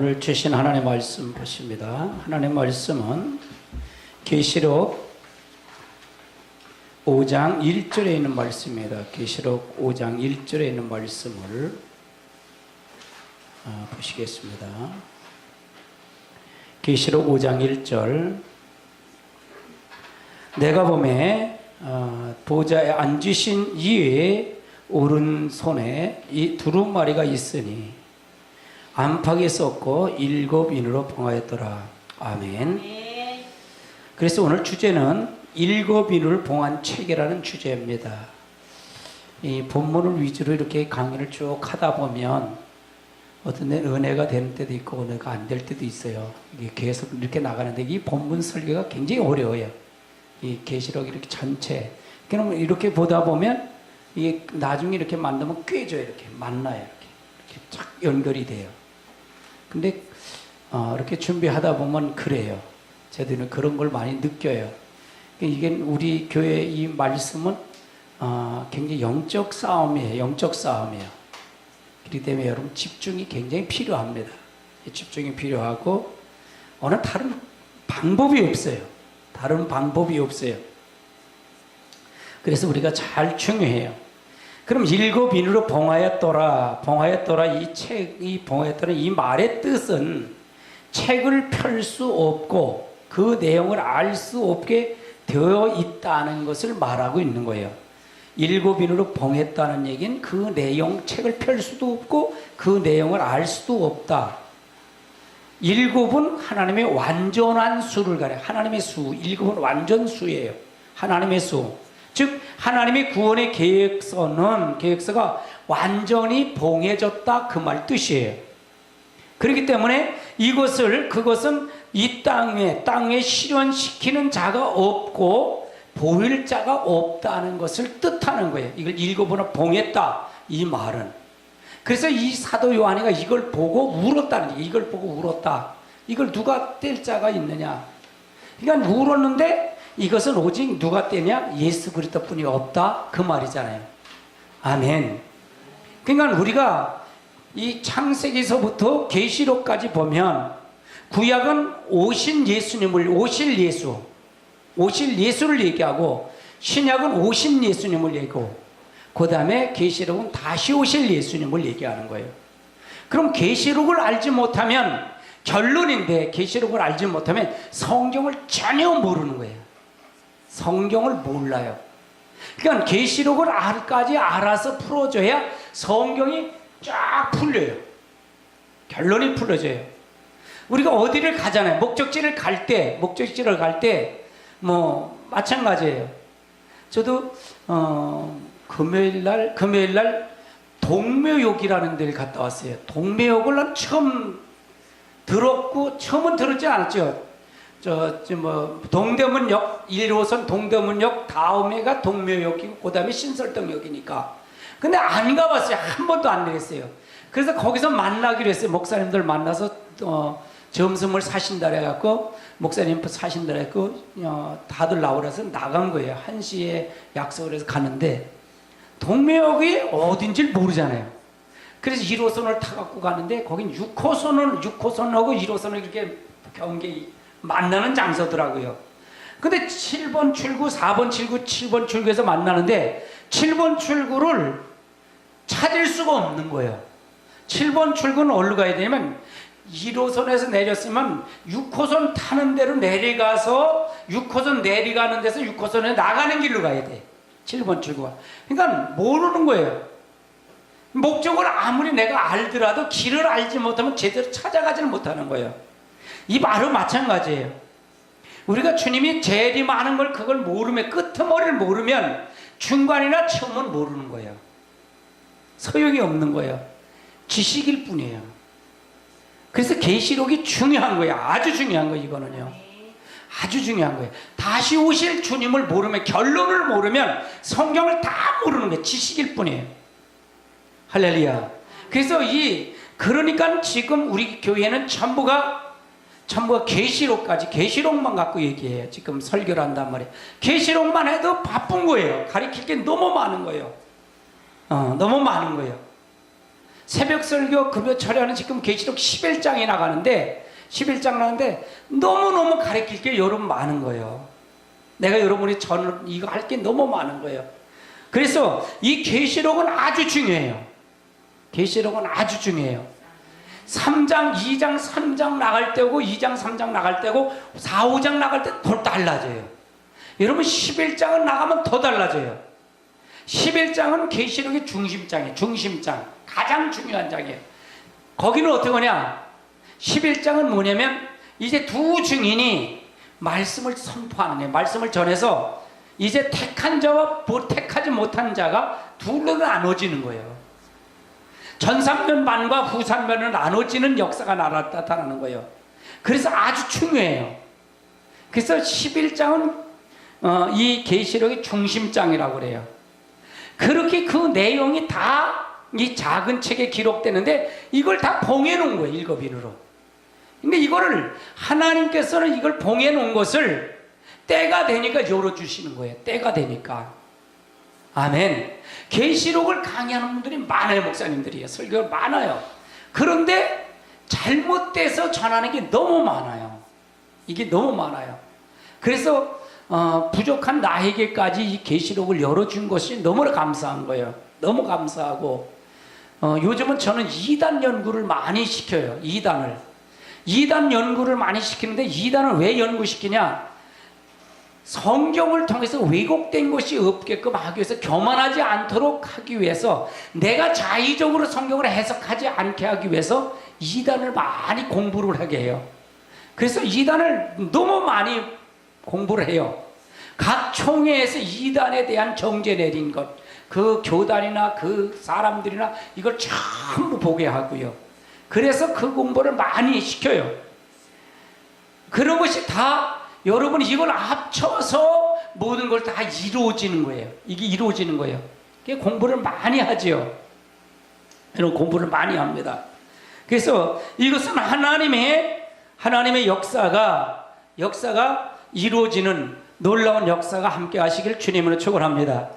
오늘 주신 하나님의 말씀 보십니다. 하나님의 말씀은 계시록 5장 1절에 있는 말씀입니다. 계시록 5장 1절에 있는 말씀을 보시겠습니다. 계시록 5장 1절. 내가 보매 보좌에 앉으신 이에 오른손에 이 두루마리가 있으니 안팎에 썼고 7인으로 봉하였더라. 아멘. 그래서 오늘 주제는 7인을 봉한 책이라는 주제입니다. 이 본문을 위주로 이렇게 강의를 쭉 하다 보면 어떤 데 은혜가 되는 때도 있고 은혜가 안 될 때도 있어요. 이게 계속 이렇게 나가는데 이 본문 설교가 굉장히 어려워요. 이 계시록 이렇게 전체. 그럼 이렇게 보다 보면 이게 나중에 이렇게 만나면 꿰져요. 이렇게 만나요. 이렇게 쫙 연결이 돼요. 근데 이렇게 준비하다 보면 그래요. 저희들은 그런 걸 많이 느껴요. 이게 우리 교회 이 말씀은 굉장히 영적 싸움이에요. 영적 싸움이에요. 그렇기 때문에 여러분 집중이 굉장히 필요합니다. 집중이 필요하고 어느 다른 방법이 없어요. 다른 방법이 없어요. 그래서 우리가 잘 중요해요. 그럼 7인으로 봉하였더라. 봉하였더라. 이 봉하였더라. 이 말의 뜻은 책을 펼 수 없고 그 내용을 알 수 없게 되어 있다는 것을 말하고 있는 거예요. 7인으로 봉했다는 얘기는 그 내용, 책을 펼 수도 없고 그 내용을 알 수도 없다. 7은 하나님의 완전한 수를 가려. 하나님의 수. 7은 완전 수예요. 하나님의 수. 즉 하나님의 구원의 계획서가 완전히 봉해졌다 그 말 뜻이에요. 그렇기 때문에 그것은 이 땅에 실현시키는 자가 없고 보일 자가 없다는 것을 뜻하는 거예요. 이걸 7번을 봉했다 이 말은. 그래서 이 사도 요한이가 이걸 보고 울었다는 얘기예요. 이걸 보고 울었다. 이걸 누가 뗄 자가 있느냐. 그러니까 울었는데 이것은 오직 누가 떼냐? 예수 그리스도뿐이 없다 그 말이잖아요. 아멘. 그러니까 우리가 이 창세기서부터 계시록까지 보면 구약은 오실 예수를 얘기하고 신약은 오신 예수님을 얘기하고 그 다음에 계시록은 다시 오실 예수님을 얘기하는 거예요. 그럼 계시록을 알지 못하면 결론인데 계시록을 알지 못하면 성경을 전혀 모르는 거예요. 성경을 몰라요. 그러니까 계시록을까지 알아서 풀어줘야 성경이 쫙 풀려요. 결론이 풀어져요. 우리가 어디를 가잖아요. 목적지를 갈 때 뭐 마찬가지예요. 저도 금요일날 동묘역이라는 데를 갔다 왔어요. 동묘역을 난 처음은 들었지 않았죠. 동대문역 1호선 동대문역 다음에가 동묘역이고 그 다음에 신설동역이니까. 근데 안 가봤어요. 한 번도 안 내렸어요. 그래서 거기서 만나기로 했어요. 목사님들 만나서 점심을 사신다 해갖고 목사님 사신다 해갖고 다들 나오라서 나간 거예요. 1시에 약속을 해서 가는데 동묘역이 어딘지 모르잖아요. 그래서 1호선을 타갖고 가는데 거긴 6호선하고 1호선을 이렇게 경계 만나는 장소더라고요. 근데 7번 출구, 4번 출구, 7번 출구에서 만나는데 7번 출구를 찾을 수가 없는 거예요. 7번 출구는 어디로 가야 되냐면 1호선에서 내렸으면 6호선 타는 데로 내려가서 6호선 내려가는 데서 6호선에 나가는 길로 가야 돼. 7번 출구가. 그러니까 모르는 거예요. 목적을 아무리 내가 알더라도 길을 알지 못하면 제대로 찾아가지는 못하는 거예요. 이 말은 마찬가지예요. 우리가 주님이 재림하는 걸 그걸 모르면 끄트머리를 모르면 중간이나 처음은 모르는 거예요. 소용이 없는 거예요. 지식일 뿐이에요. 그래서 계시록이 중요한 거예요. 아주 중요한 거예요. 이거는요. 아주 중요한 거예요. 다시 오실 주님을 모르면 결론을 모르면 성경을 다 모르는 거예요. 지식일 뿐이에요. 할렐루야. 그래서 그러니까 지금 우리 교회는 전부가 계시록만 갖고 얘기해요. 지금 설교를 한단 말이에요. 계시록만 해도 바쁜 거예요. 가르칠 게 너무 많은 거예요. 너무 많은 거예요. 새벽 설교 급여 처리하는 지금 계시록 11장이 나가는데 11장 나가는데 너무너무 가르칠 게 여러분 많은 거예요. 내가 여러분이 저는 이거 할 게 너무 많은 거예요. 그래서 이 계시록은 아주 중요해요. 계시록은 아주 중요해요. 3장, 2장, 3장 나갈 때고 2장, 3장 나갈 때고 4, 5장 나갈 때 더 달라져요. 여러분 11장은 나가면 더 달라져요. 11장은 계시록의 중심장이에요. 중심장. 가장 중요한 장이에요. 거기는 어떻게 하냐? 11장은 뭐냐면 이제 두 증인이 말씀을 선포하는 거예요. 말씀을 전해서 이제 택한 자와 택하지 못한 자가 둘로 나눠지는 거예요. 전산면반과 후산면으로 나눠지는 역사가 나타나는 거예요. 그래서 아주 중요해요. 그래서 11장은 이 계시록의 중심장이라고 그래요. 그렇게 그 내용이 다 이 작은 책에 기록되는데 이걸 다 봉해 놓은 거예요. 일곱인으로. 근데 이거를 하나님께서는 이걸 봉해 놓은 것을 때가 되니까 열어주시는 거예요. 때가 되니까. 아멘. 계시록을 강의하는 분들이 많아요. 목사님들이요. 설교가 많아요. 그런데 잘못돼서 전하는 게 너무 많아요. 이게 너무 많아요. 그래서 부족한 나에게까지 이 계시록을 열어준 것이 너무나 감사한 거예요. 너무 감사하고 요즘은 저는 2단 연구를 많이 시켜요. 2단 연구를 많이 시키는데 2단을 왜 연구시키냐? 성경을 통해서 왜곡된 것이 없게끔 하기 위해서, 교만하지 않도록 하기 위해서, 내가 자의적으로 성경을 해석하지 않게 하기 위해서 2단을 많이 공부를 하게 해요. 그래서 2단을 너무 많이 공부를 해요. 각 총회에서 2단에 대한 정죄 내린 것, 그 교단이나 그 사람들이나 이걸 전부 보게 하고요. 그래서 그 공부를 많이 시켜요. 그런 것이 다 여러분이 이걸 합쳐서 모든 걸 다 이루어지는 거예요. 이게 이루어지는 거예요. 공부를 많이 하죠. 이런 공부를 많이 합니다. 그래서 이것은 하나님의 역사가 이루어지는 놀라운 역사가 함께 하시길 주님으로 축원합니다.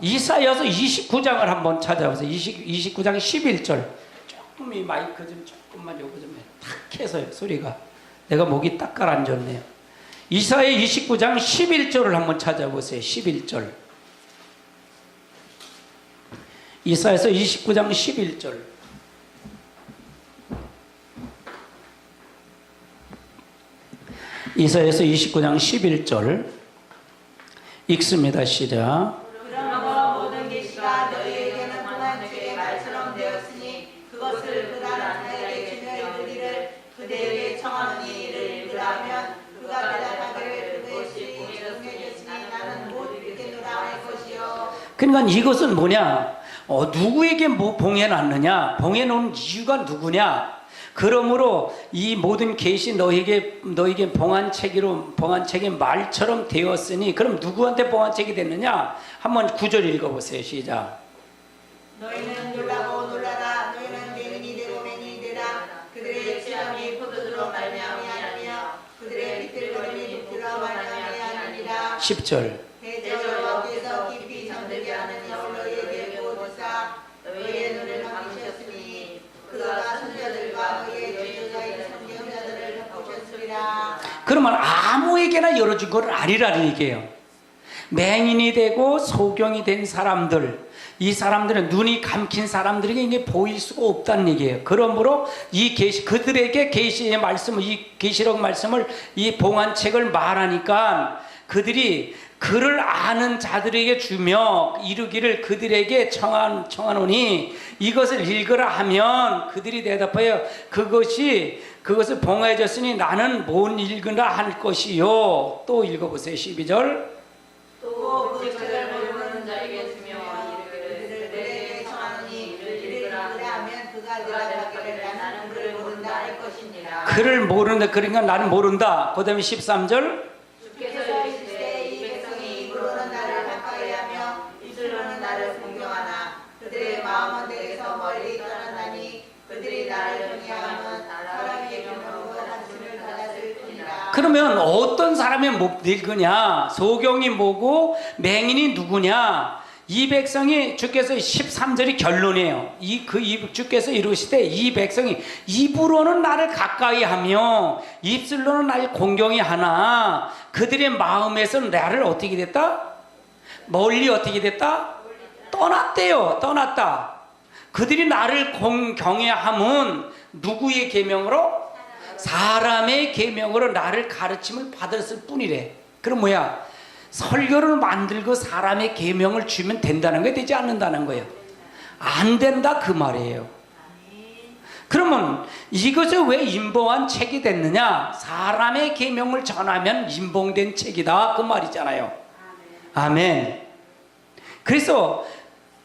이사야서 29장을 한번 찾아보세요. 29장 11절. 조금 이 마이크 좀 조금만 요거 좀 탁 해서요. 소리가. 내가 목이 딱 가라앉았네요. 이사야 29장 11절을 한번 찾아보세요. 11절. 이사야서 29장 11절. 이사야서 29장 11절 읽습니다. 시작. 그러므로 모든 계시가 너희에게는 동안책의 말처럼 되었으니 그것을 그가 나에게 주며 이르기를 그대에게 청하노니 이를 읽으라면 그가 대답하기를 그것이 공의롭겠으니 나는 못 읽겠노라 할 것이요. 그러니까 이것은 뭐냐? 누구에게 봉해놨느냐? 봉해놓은 이유가 누구냐? 그러므로 이 모든 계시 너에게 봉한책의 말처럼 되었으니, 그럼 누구한테 봉한책이 됐느냐? 한번 9절 읽어보세요. 시작. 너희는 놀라고 놀라라. 너희는 맹인이 되고 맹인이 되라. 그들의 취함이 포도주로 말미암이하며 그들의 비틀거림이 북으로 말미암이하니라. 10절. 대저 여호와께서 깊이 잠들게 하는 영을 너희에게 보호사 너희의 눈을 감으셨으니 그가 선자들과 너희의 제자의 선지자들을 보셨으리라. 그러면 아무에게나 열어준 걸 아니라는 얘기예요. 맹인이 되고 소경이 된 사람들, 이 사람들은 눈이 감긴 사람들에게 이게 보일 수가 없다는 얘기예요. 그러므로 그들에게 계시의 말씀을, 이 계시록 말씀을, 이 봉한책을 말하니까 그들이 그를 아는 자들에게 주며 이르기를 그들에게 청하노니 이것을 읽으라 하면 그들이 대답하여 그것을 봉해졌으니 나는 못 읽으라 할 것이요. 또 읽어보세요. 12절. 또 그 책을 모르는 자에게 주며 이르기를 그들에게 청하노니 이를 읽으라 하면 그가 대답하기를 나는 그를 모른다 할 것이니라. 그를 모른다. 그러니까 나는 모른다. 그 다음에 13절. 주께서 이르시되 이 백성이 입으로는 나를 가까이하며 입술로는 나를 공경하나 그들의 마음은 내게서 멀리 떠났나니 그들이 나를 경외하면 사람의 경험과 단순을 받았을 뿐이라. 그러면 어떤 사람이 못 읽으냐? 소경이 뭐고 맹인이 누구냐? 이 백성이 주께서 13절이 결론이에요. 주께서 이루시되 이 백성이 입으로는 나를 가까이 하며 입술로는 나를 공경히 하나 그들의 마음에서는 나를 어떻게 됐다? 멀리 어떻게 됐다? 떠났대요. 떠났다. 그들이 나를 공경해 함은 누구의 계명으로? 사람의 계명으로 나를 가르침을 받았을 뿐이래. 그럼 뭐야? 설교를 만들고 사람의 계명을 주면 된다는 게 되지 않는다는 거예요. 안 된다 그 말이에요. 그러면 이것이 왜 인봉한 책이 됐느냐? 사람의 계명을 전하면 인봉된 책이다 그 말이잖아요. 아멘. 그래서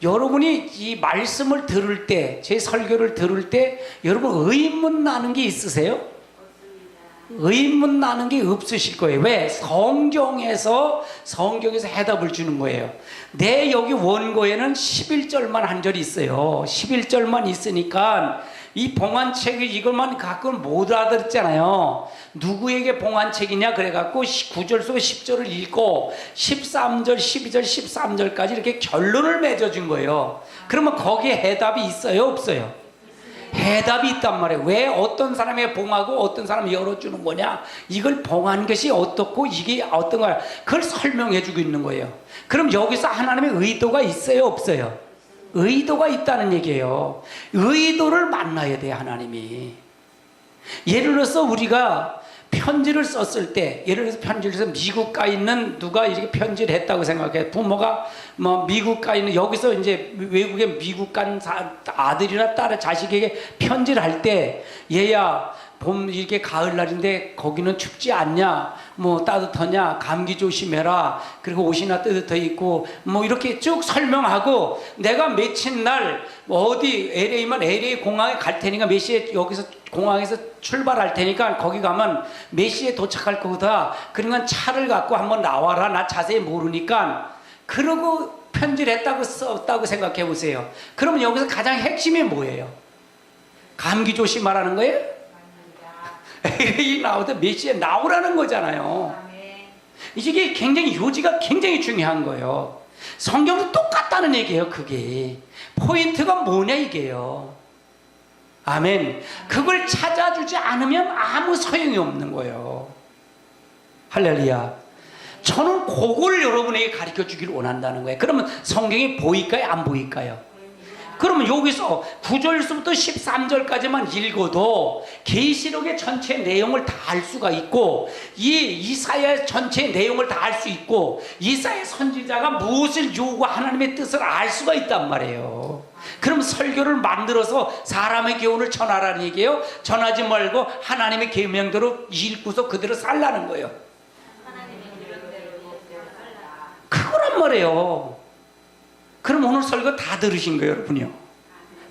여러분이 이 말씀을 들을 때, 제 설교를 들을 때 여러분 의문 나는 게 있으세요? 의문 나는 게 없으실 거예요. 왜? 성경에서 해답을 주는 거예요. 내 여기 원고에는 11절만 한 절이 있어요. 11절만 있으니까 이 봉안책이 이것만 갖고 못 알아듣잖아요. 누구에게 봉안책이냐 그래갖고 9절서 10절을 읽고 13절, 12절, 13절까지 이렇게 결론을 맺어준 거예요. 그러면 거기에 해답이 있어요? 없어요? 해답이 있단 말이에요. 왜 어떤 사람에게 봉하고 어떤 사람이 열어주는 거냐? 이걸 봉한 것이 어떻고 이게 어떤 거야? 그걸 설명해 주고 있는 거예요. 그럼 여기서 하나님의 의도가 있어요? 없어요? 의도가 있다는 얘기예요. 의도를 만나야 돼요, 하나님이. 예를 들어서 우리가 편지를 썼을 때, 예를 들어서 편지를 써서 미국 가 있는 누가 이렇게 편지를 했다고 생각해. 부모가 뭐 미국 가 있는, 여기서 이제 외국에 미국 간 아들이나 딸, 자식에게 편지를 할 때, 얘야, 봄 이렇게 가을날인데 거기는 춥지 않냐? 뭐 따뜻하냐? 감기 조심해라. 그리고 옷이나 따뜻해 입고 뭐 이렇게 쭉 설명하고 내가 며칠 날 어디 LA면 LA 공항에 갈 테니까 몇 시에 여기서 공항에서 출발할 테니까 거기 가면 몇 시에 도착할 거다. 그러니까 차를 갖고 한번 나와라. 나 자세히 모르니까. 그러고 편지를 했다고 썼다고 생각해 보세요. 그러면 여기서 가장 핵심이 뭐예요? 감기 조심하라는 거예요? LA 나오다 몇 시에 나오라는 거잖아요. 이게 굉장히 요지가 굉장히 중요한 거예요. 성경도 똑같다는 얘기예요. 그게 포인트가 뭐냐 이게요. 아멘. 그걸 찾아주지 않으면 아무 소용이 없는 거예요. 할렐루야. 저는 그걸 여러분에게 가르쳐 주기를 원한다는 거예요. 그러면 성경이 보일까요? 안 보일까요? 그러면 여기서 9절부터 13절까지만 읽어도 계시록의 전체 내용을 다 알 수가 있고 이 이사야의 전체 내용을 다 알 수 있고 이사야 선지자가 무엇을 요구 하나님의 뜻을 알 수가 있단 말이에요. 그럼 설교를 만들어서 사람의 교훈을 전하라는 얘기예요? 전하지 말고 하나님의 계명대로 읽고서 그대로 살라는 거예요. 그거란 말이에요. 그럼 오늘 설교 다 들으신 거예요, 여러분이요.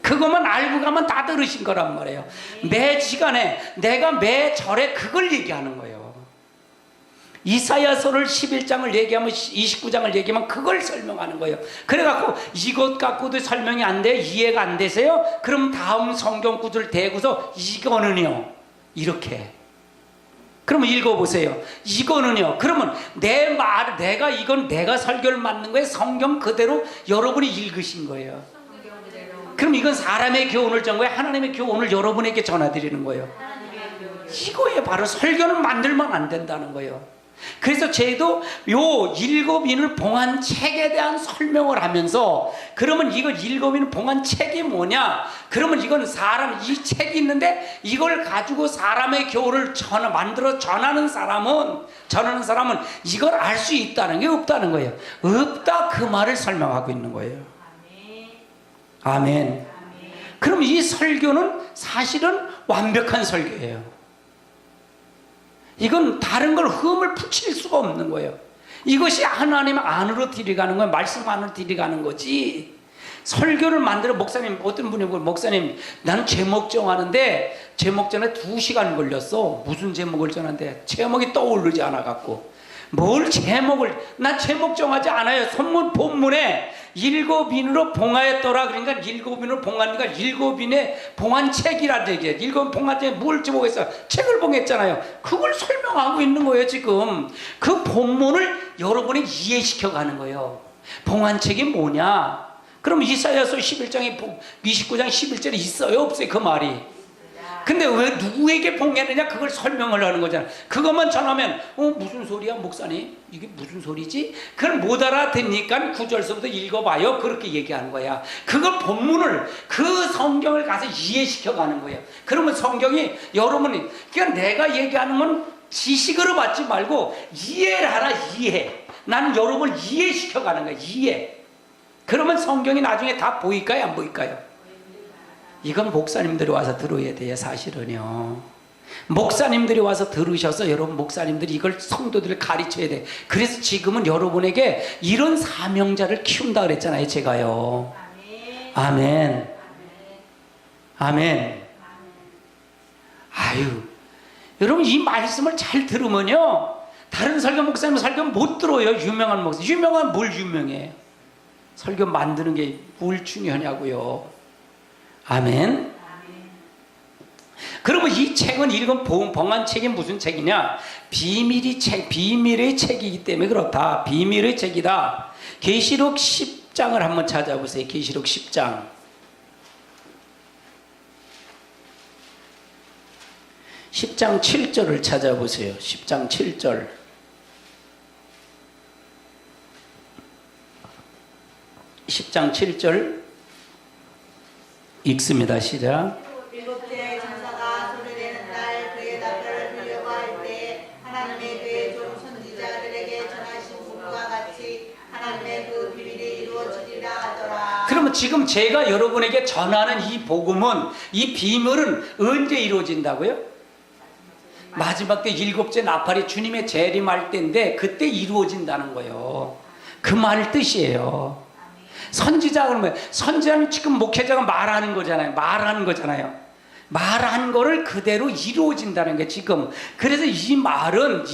그것만 알고 가면 다 들으신 거란 말이에요. 매 시간에 내가 매 절에 그걸 얘기하는 거예요. 이사야서를 11장을 얘기하면 29장을 얘기하면 그걸 설명하는 거예요. 그래갖고 이것 갖고도 설명이 안 돼, 이해가 안 되세요? 그럼 다음 성경 구절 대고서 이거는요 이렇게. 그러면 읽어보세요. 이거는요. 그러면 내가 설교를 만든 거예요. 성경 그대로 여러분이 읽으신 거예요. 그럼 이건 사람의 교훈을 전 거예요. 하나님의 교훈을 여러분에게 전해드리는 거예요. 이거에 바로 설교는 만들면 안 된다는 거예요. 그래서 저희도 요 일곱인을 봉한 책에 대한 설명을 하면서 그러면 이거 일곱인을 봉한 책이 뭐냐? 그러면 이건 이 책이 있는데 이걸 가지고 사람의 교훈을 만들어 전하는 사람은 이걸 알 수 있다는 게 없다는 거예요. 없다 그 말을 설명하고 있는 거예요. 아멘. 그럼 이 설교는 사실은 완벽한 설교예요. 이건 다른 걸 흠을 붙일 수가 없는 거예요. 이것이 하나님 안으로 들어가는 거예요. 말씀 안으로 들어가는 거지. 설교를 만들어 목사님, 어떤 분이 목사님 나는 제목 정하는데 제목 전에 2시간 걸렸어. 무슨 제목을 정하는데 제목이 떠오르지 않아 갖고 뭘 제목을, 나 제목 정하지 않아요. 본문에 일곱인으로 봉하였더라. 그러니까 일곱인으로 봉하니까 일곱인의 봉한 책이라는 얘기예요. 일곱 봉한 책에 뭘 제목했어요? 책을 봉했잖아요. 그걸 설명하고 있는 거예요. 지금 그 본문을 여러분이 이해시켜 가는 거예요. 봉안책이 뭐냐? 그럼 이사야서 11장에 29장 11절에 있어요? 없어요? 그 말이. 근데 왜 누구에게 봉했느냐? 그걸 설명을 하는 거잖아. 그것만 전하면 무슨 소리야 목사님? 이게 무슨 소리지? 그걸 못 알아듣니까 9절서부터 읽어봐요. 그렇게 얘기하는 거야. 그걸 본문을 그 성경을 가서 이해시켜가는 거예요. 그러면 성경이 여러분이 그러니까 내가 얘기하는 건 지식으로 받지 말고 이해를 하라. 이해. 나는 여러분을 이해시켜가는 거야. 이해. 그러면 성경이 나중에 다 보일까요? 안 보일까요? 이건 목사님들이 와서 들어야 돼요. 사실은요. 목사님들이 와서 들으셔서 여러분 목사님들이 이걸 성도들을 가르쳐야 돼. 그래서 지금은 여러분에게 이런 사명자를 키운다 그랬잖아요. 제가요. 아멘. 아멘. 아유, 여러분 이 말씀을 잘 들으면요, 다른 설교 목사님 설교 못 들어요. 유명한 목사. 유명한 뭘 유명해? 설교 만드는 게 뭘 중요하냐고요. 아멘. 그러면 이 책은 읽은 봉안책이 무슨 책이냐? 비밀의 책이기 때문에 그렇다. 비밀의 책이다. 계시록 10장을 한번 찾아보세요. 계시록 10장. 10장 7절을 찾아보세요. 10장 7절. 10장 7절 읽습니다. 시작. 일곱째 천사가 소리내는 날 그의 답변을 들려고 할 때 하나님의 그의 종 선지자들에게 전하신 분과 같이 하나님의 그 비밀이 이루어지리라 하더라. 그러면 지금 제가 여러분에게 전하는 이 복음은, 이 비밀은 언제 이루어진다고요? 마지막 때 일곱째 나팔이 주님의 재림할 때인데 그때 이루어진다는 거예요. 그 말 뜻이에요. 선지자 그러면 선지자는 지금 목회자가 말하는 거잖아요. 말하는 거잖아요. 말한 거를 그대로 이루어진다는 게 지금. 그래서 이 말은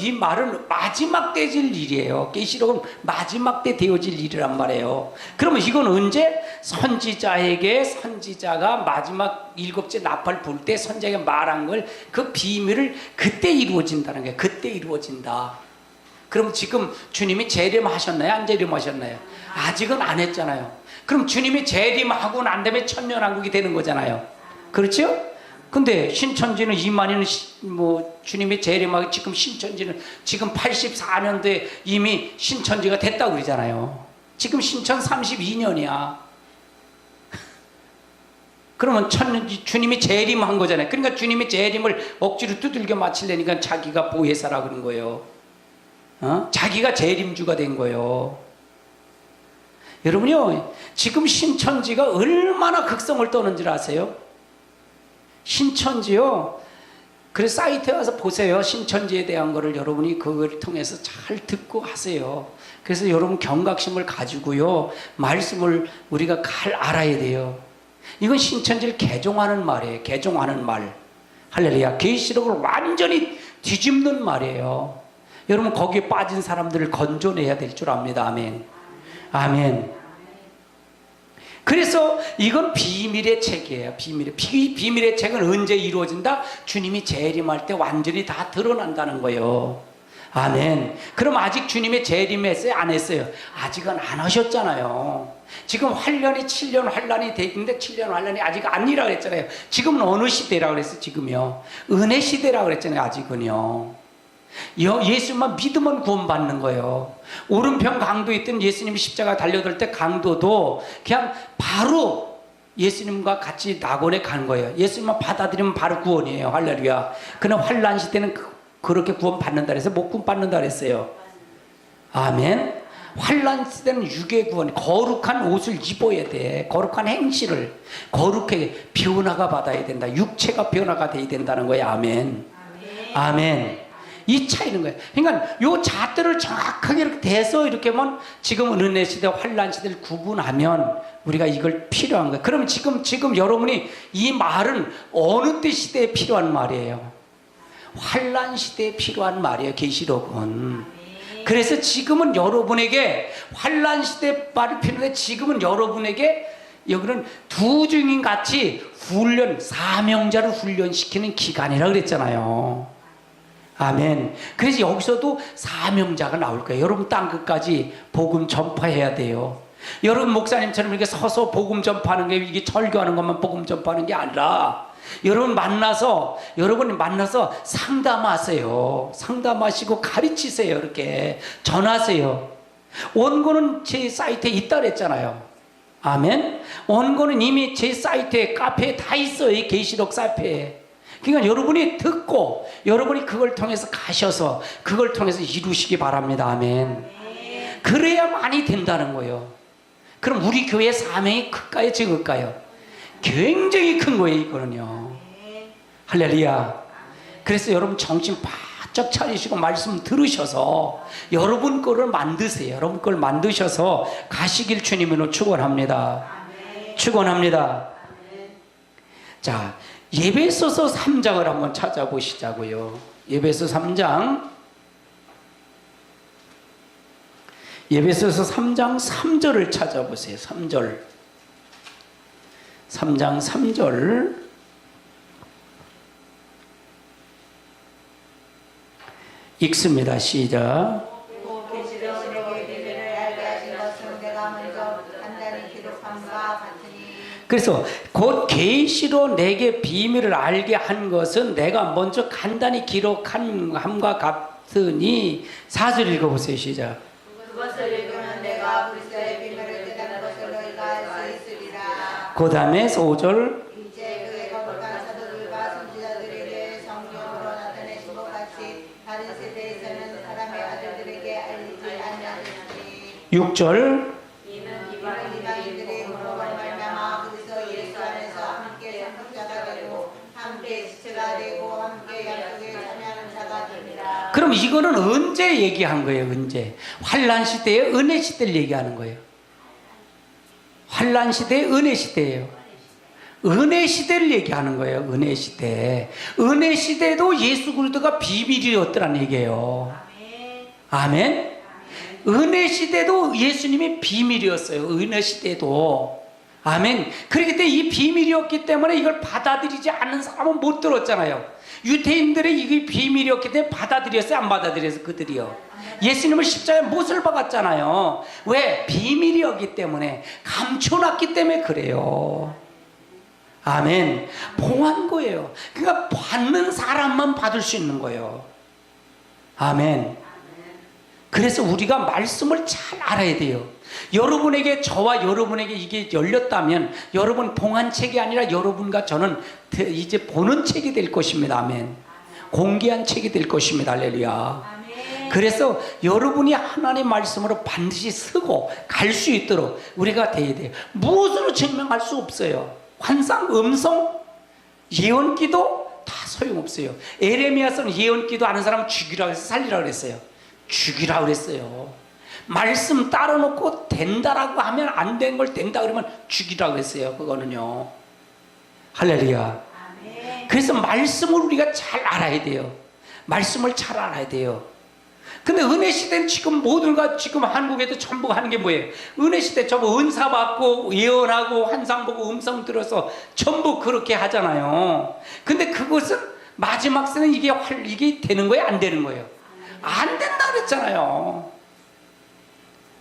마지막 때 질 일이에요. 계시록은 마지막 때 되어질 일이란 말이에요. 그러면 이건 언제? 선지자에게 선지자가 마지막 일곱째 나팔 불 때 선지자가 말한 걸 그 비밀을 그때 이루어진다는 거예요. 그때 이루어진다. 그럼 지금 주님이 재림하셨나요? 안 재림하셨나요? 아직은 안 했잖아요. 그럼 주님이 재림하고 난 다음에 천년왕국이 되는 거잖아요. 그렇죠? 근데 신천지는 이만희는 주님이 재림하고 지금 신천지는 지금 84년도에 이미 신천지가 됐다고 그러잖아요. 지금 신천 32년이야. 그러면 주님이 재림한 거잖아요. 그러니까 주님이 재림을 억지로 두들겨 맞추려니까 자기가 보혜사라 그런 거예요. 자기가 재림주가 된 거예요. 여러분요, 지금 신천지가 얼마나 극성을 떠는지 아세요? 신천지요. 그래서 사이트에 가서 보세요. 신천지에 대한 거를 여러분이 그걸 통해서 잘 듣고 하세요. 그래서 여러분 경각심을 가지고요, 말씀을 우리가 알아야 돼요. 이건 신천지를 개종하는 말이에요. 개종하는 말. 할렐루야. 계시록을 완전히 뒤집는 말이에요. 여러분 거기에 빠진 사람들을 건져내야 될 줄 압니다. 아멘. 아멘. 그래서 이건 비밀의 책이에요. 비밀의 책은 언제 이루어진다? 주님이 재림할 때 완전히 다 드러난다는 거예요. 아멘. 그럼 아직 주님의 재림했어요? 안 했어요? 아직은 안 하셨잖아요. 지금 환란이 7년 환란이 돼 있는데 7년 환란이 아직 아니라고 그랬잖아요. 지금은 어느 시대라고 그랬어요? 지금요. 은혜 시대라고 그랬잖아요. 아직은요. 예수만 믿으면 구원받는 거예요. 오른편 강도에 있던 예수님이 십자가 달려들 때 강도도 그냥 바로 예수님과 같이 낙원에 간 거예요. 예수님만 받아들이면 바로 구원이에요. 할렐루야. 그러나 환란 시대는 그렇게 구원받는다 그래서 못 구원받는다 그랬어요. 아멘. 환란 시대는 육의 구원, 거룩한 옷을 입어야 돼. 거룩한 행실을 거룩하게 변화가 받아야 된다. 육체가 변화가 돼야 된다는 거예요. 아멘. 아멘. 이 차이는 거예요. 그러니까 요 잣들을 정확하게 이렇게 대서 이렇게 하면 지금은 은혜 시대, 환란 시대를 구분하면 우리가 이걸 필요한 거예요. 그럼 지금 여러분이 이 말은 어느 때 시대에 필요한 말이에요? 환란 시대에 필요한 말이에요. 계시록은. 그래서 지금은 여러분에게 환란 시대 말이 필요한데 지금은 여러분에게 여기는 두 증인 같이 훈련, 사명자를 훈련시키는 기간이라고 그랬잖아요. 아멘. 그래서 여기서도 사명자가 나올 거예요. 여러분 땅 끝까지 복음 전파해야 돼요. 여러분 목사님처럼 이렇게 서서 복음 전파하는 게, 이게 설교하는 것만 복음 전파하는 게 아니라 여러분이 만나서 상담하세요. 상담하시고 가르치세요. 이렇게 전하세요. 원고는 제 사이트에 있다 그랬잖아요. 아멘. 원고는 이미 제 사이트에, 카페에 다 있어요. 이 계시록 사이트에. 그러니까 여러분이 듣고 여러분이 그걸 통해서 가셔서 그걸 통해서 이루시기 바랍니다. 아멘. 그래야 많이 된다는 거예요. 그럼 우리 교회 사명이 클까요, 적을까요? 굉장히 큰 거예요, 이거는요. 할렐루야. 그래서 여러분 정신 바짝 차리시고 말씀 들으셔서 여러분 거를 만드세요. 여러분 걸 만드셔서 가시길 주님으로 축원합니다. 축원합니다. 자, 에베소서 3장을 한번 찾아보시자고요. 에베소 3장. 에베소서 3장 3절을 찾아보세요. 3절. 3장 3절. 읽습니다. 시작. 그래서 곧 계시로 내게 비밀을 알게 한 것은 내가 먼저 간단히 기록함과 같으니. 4절 읽어보세요. 시작. 그것을 읽으면 내가 그리스도의 비밀을 깨닫는 것을 너희가 알 수 있으리라. 그 다음에 5절. 이제 그의 거룩한 사도들과 선지자들에게 성령으로 나타내신 것 같이 다른 세대에서는 사람의 아들들에게 알리지 아니하였으니. 6절. 이는 이방인들이 그로 말미암아 그리스도 예수 안에서 함께 상속자가 되고 함께 지체가 되고 함께 약속에 참여하는 자가 됩니다. 그럼 이거는 언제 얘기한 거예요? 언제? 환란 시대에 은혜 시대를 얘기하는 거예요. 환란 시대에 은혜 시대예요. 은혜 시대를 얘기하는 거예요. 은혜 시대. 은혜 시대도 예수 그리스도가 비밀이었더란 얘기예요. 아멘. 은혜 시대도 예수님이 비밀이었어요. 은혜 시대도. 아멘. 그렇기 때문에 이 비밀이었기 때문에 이걸 받아들이지 않는 사람은 못 들었잖아요. 유대인들의 이게 비밀이었기 때문에 받아들였어요? 안 받아들여서 그들이요? 예수님을 십자가에 못을 박았잖아요. 왜? 비밀이었기 때문에, 감춰놨기 때문에 그래요. 아멘. 봉한 거예요. 그러니까 받는 사람만 받을 수 있는 거예요. 아멘. 그래서 우리가 말씀을 잘 알아야 돼요. 여러분에게, 저와 여러분에게 이게 열렸다면 여러분 봉한 책이 아니라 여러분과 저는 이제 보는 책이 될 것입니다. 아멘. 공개한 책이 될 것입니다. 할렐루야. 그래서 여러분이 하나님의 말씀으로 반드시 쓰고 갈 수 있도록 우리가 돼야 돼요. 무엇으로 증명할 수 없어요. 환상, 음성, 예언기도 다 소용없어요. 에레미야서는 예언기도 아는 사람 죽이라고 해서 살리라고 그랬어요. 죽이라고 그랬어요. 말씀 따로 놓고 된다라고 하면 안 된 걸 된다 그러면 죽이라고 했어요. 그거는요. 할렐루야. 그래서 말씀을 우리가 잘 알아야 돼요. 말씀을 잘 알아야 돼요. 근데 은혜 시대는 지금 모두가 지금 한국에도 전부 하는 게 뭐예요? 은혜 시대 전부 은사 받고 예언하고 환상 보고 음성 들어서 전부 그렇게 하잖아요. 근데 그것은 마지막 세는 이게 되는 거예요? 안 되는 거예요? 안 된다 그랬잖아요.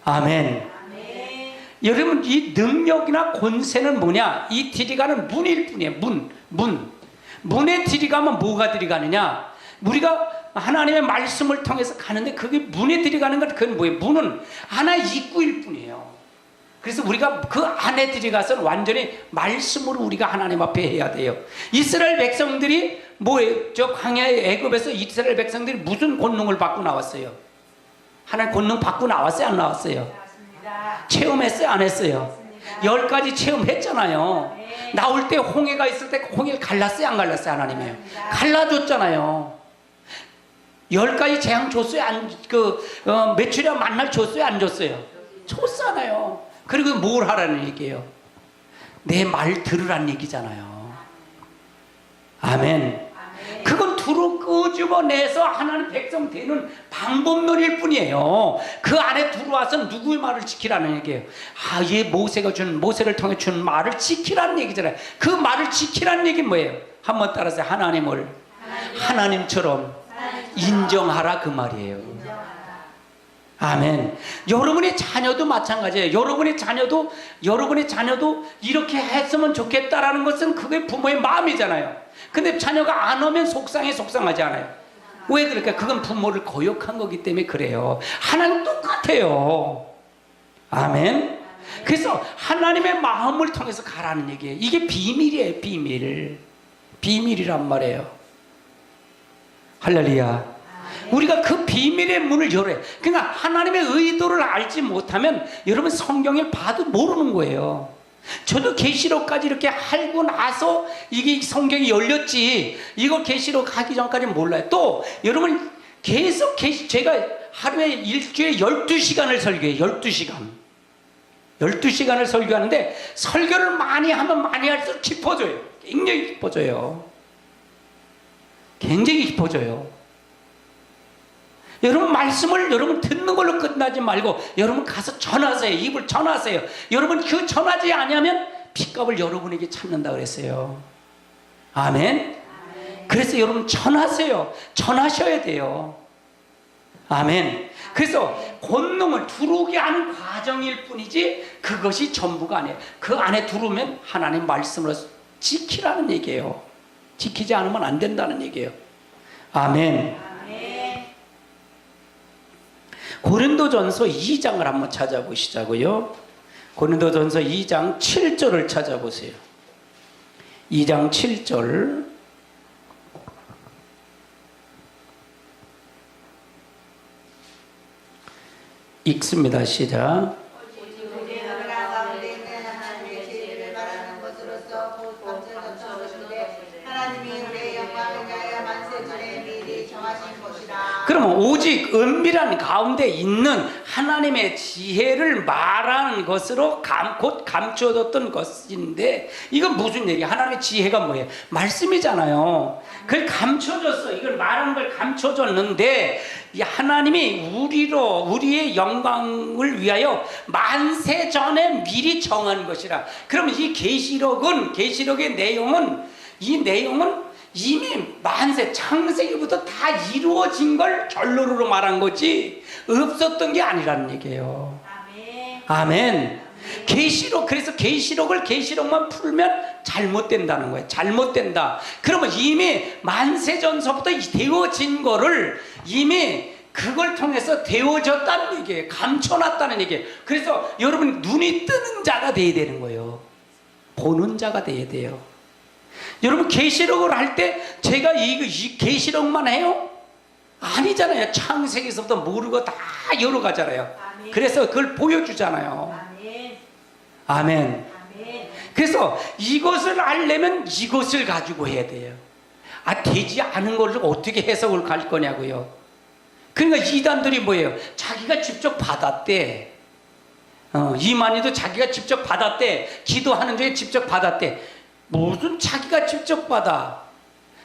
아멘. 여러분, 이 능력이나 권세는 뭐냐? 이 들이가는 문일 뿐이에요. 문에 들이가면 뭐가 들이가느냐? 우리가 하나님의 말씀을 통해서 가는데 그게 문에 들이가는 건 그건 뭐예요? 문은 하나의 입구일 뿐이에요. 그래서 우리가 그 안에 들어가서는 완전히 말씀으로 우리가 하나님 앞에 해야 돼요. 이스라엘 백성들이 뭐예요? 저 광야의 애굽에서 이스라엘 백성들이 무슨 권능을 받고 나왔어요? 하나님 권능 받고 나왔어요? 안 나왔어요? 체험했어요? 안 했어요? 10가지 체험했잖아요. 나올 때 홍해가 있을 때 홍해를 갈랐어요? 안 갈랐어요? 하나님이요. 갈라줬잖아요. 10가지 재앙 줬어요? 메추리와 만날 줬어요? 안 줬어요? 줬잖아요. 그리고 뭘 하라는 얘기예요? 내 말 들으란 얘기잖아요. 아멘. 그건 두루 끄집어내서 하나님 백성 되는 방법론일 뿐이에요. 그 안에 들어와서 누구의 말을 지키라는 얘기예요. 얘 모세를 통해 준 말을 지키라는 얘기잖아요. 그 말을 지키라는 얘기는 뭐예요? 한번 따라서 하나님을 하나님처럼 인정하라 그 말이에요. 아멘. 여러분의 자녀도 마찬가지예요. 여러분의 자녀도 이렇게 했으면 좋겠다라는 것은 그게 부모의 마음이잖아요. 근데 자녀가 안 오면 속상하지 않아요. 왜 그럴까? 그건 부모를 거역한 거기 때문에 그래요. 하나님 똑같아요. 아멘. 그래서 하나님의 마음을 통해서 가라는 얘기예요. 이게 비밀이에요. 비밀이란 말이에요. 할렐루야. 우리가 그 비밀의 문을 열어요. 그러니까 하나님의 의도를 알지 못하면 여러분 성경을 봐도 모르는 거예요. 저도 계시록까지 이렇게 알고 나서 이게 성경이 열렸지, 이거 계시록 하기 전까지 몰라요. 또 여러분 계속 제가 하루에 일주일에 12시간을 설교해요. 12시간을 설교하는데 설교를 많이 하면 많이 할수록 깊어져요. 굉장히 깊어져요. 여러분 말씀을 여러분 듣는 걸로 끝나지 말고 여러분 가서 전하세요. 입을 전하세요. 여러분 그 전하지 아니하면 핏값을 여러분에게 찾는다 그랬어요. 아멘. 그래서 여러분 전하세요. 전하셔야 돼요. 아멘. 그래서 권능을 두르게 하는 과정일 뿐이지 그것이 전부가 아니에요. 그 안에 두르면 하나님 말씀으로 지키라는 얘기예요. 지키지 않으면 안 된다는 얘기예요. 아멘. 고린도전서 2장을 한번 찾아보시자고요. 고린도전서 2장 7절을 찾아보세요. 2장 7절. 읽습니다. 시작. 그러면 오직 은밀한 가운데 있는 하나님의 지혜를 말하는 것으로 곧 감춰졌던 것인데, 이건 무슨 얘기야? 하나님의 지혜가 뭐예요? 말씀이잖아요. 그걸 감춰졌어. 이걸 말하는 걸 감춰줬는데 하나님이 우리의 영광을 위하여 만세 전에 미리 정한 것이라. 그러면 이 계시록의 내용은 이미 만세 창세기부터 다 이루어진 걸 결론으로 말한 거지 없었던 게 아니라는 얘기예요. 아멘. 그래서 계시록만 풀면 잘못된다는 거예요. 잘못된다. 그러면 이미 만세전서부터 되어진 거를 이미 그걸 통해서 되어졌다는 얘기예요. 감춰놨다는 얘기예요. 그래서 여러분 눈이 뜨는 자가 돼야 되는 거예요. 보는 자가 돼야 돼요. 여러분 계시록을 할 때 제가 이 계시록만 해요? 아니잖아요. 창세기에서부터 모르고 다 열어가잖아요. 그래서 그걸 보여주잖아요. 아멘. 그래서 이것을 알려면 이것을 가지고 해야 돼요. 되지 않은 것을 어떻게 해석을 갈 거냐고요. 그러니까 이단들이 뭐예요? 자기가 직접 받았대. 이만희도 자기가 직접 받았대. 기도하는 중에 직접 받았대. 무슨 자기가 직접 받아?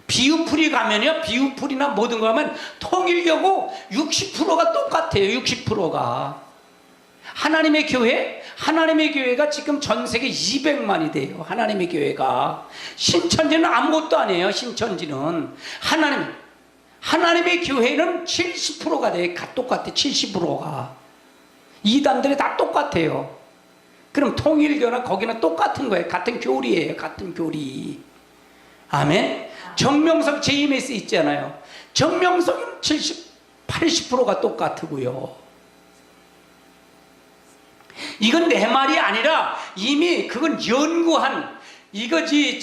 비유풀이 가면요, 비유풀이나 모든 거 하면 통일교고 60%가 똑같아요. 60%가 하나님의 교회가 지금 전 세계 200만이 돼요. 하나님의 교회가. 신천지는 아무것도 아니에요. 신천지는 하나님의 교회는 70%가 돼요. 똑같아. 70%가 이단들이 다 똑같아요. 그럼 통일교나 거기는 똑같은 거예요. 같은 교리예요. 같은 교리. 아멘. 정명석 JMS 있잖아요. 정명석은 80%가 똑같고요. 이건 내 말이 아니라 이미 그건 연구한 이거지.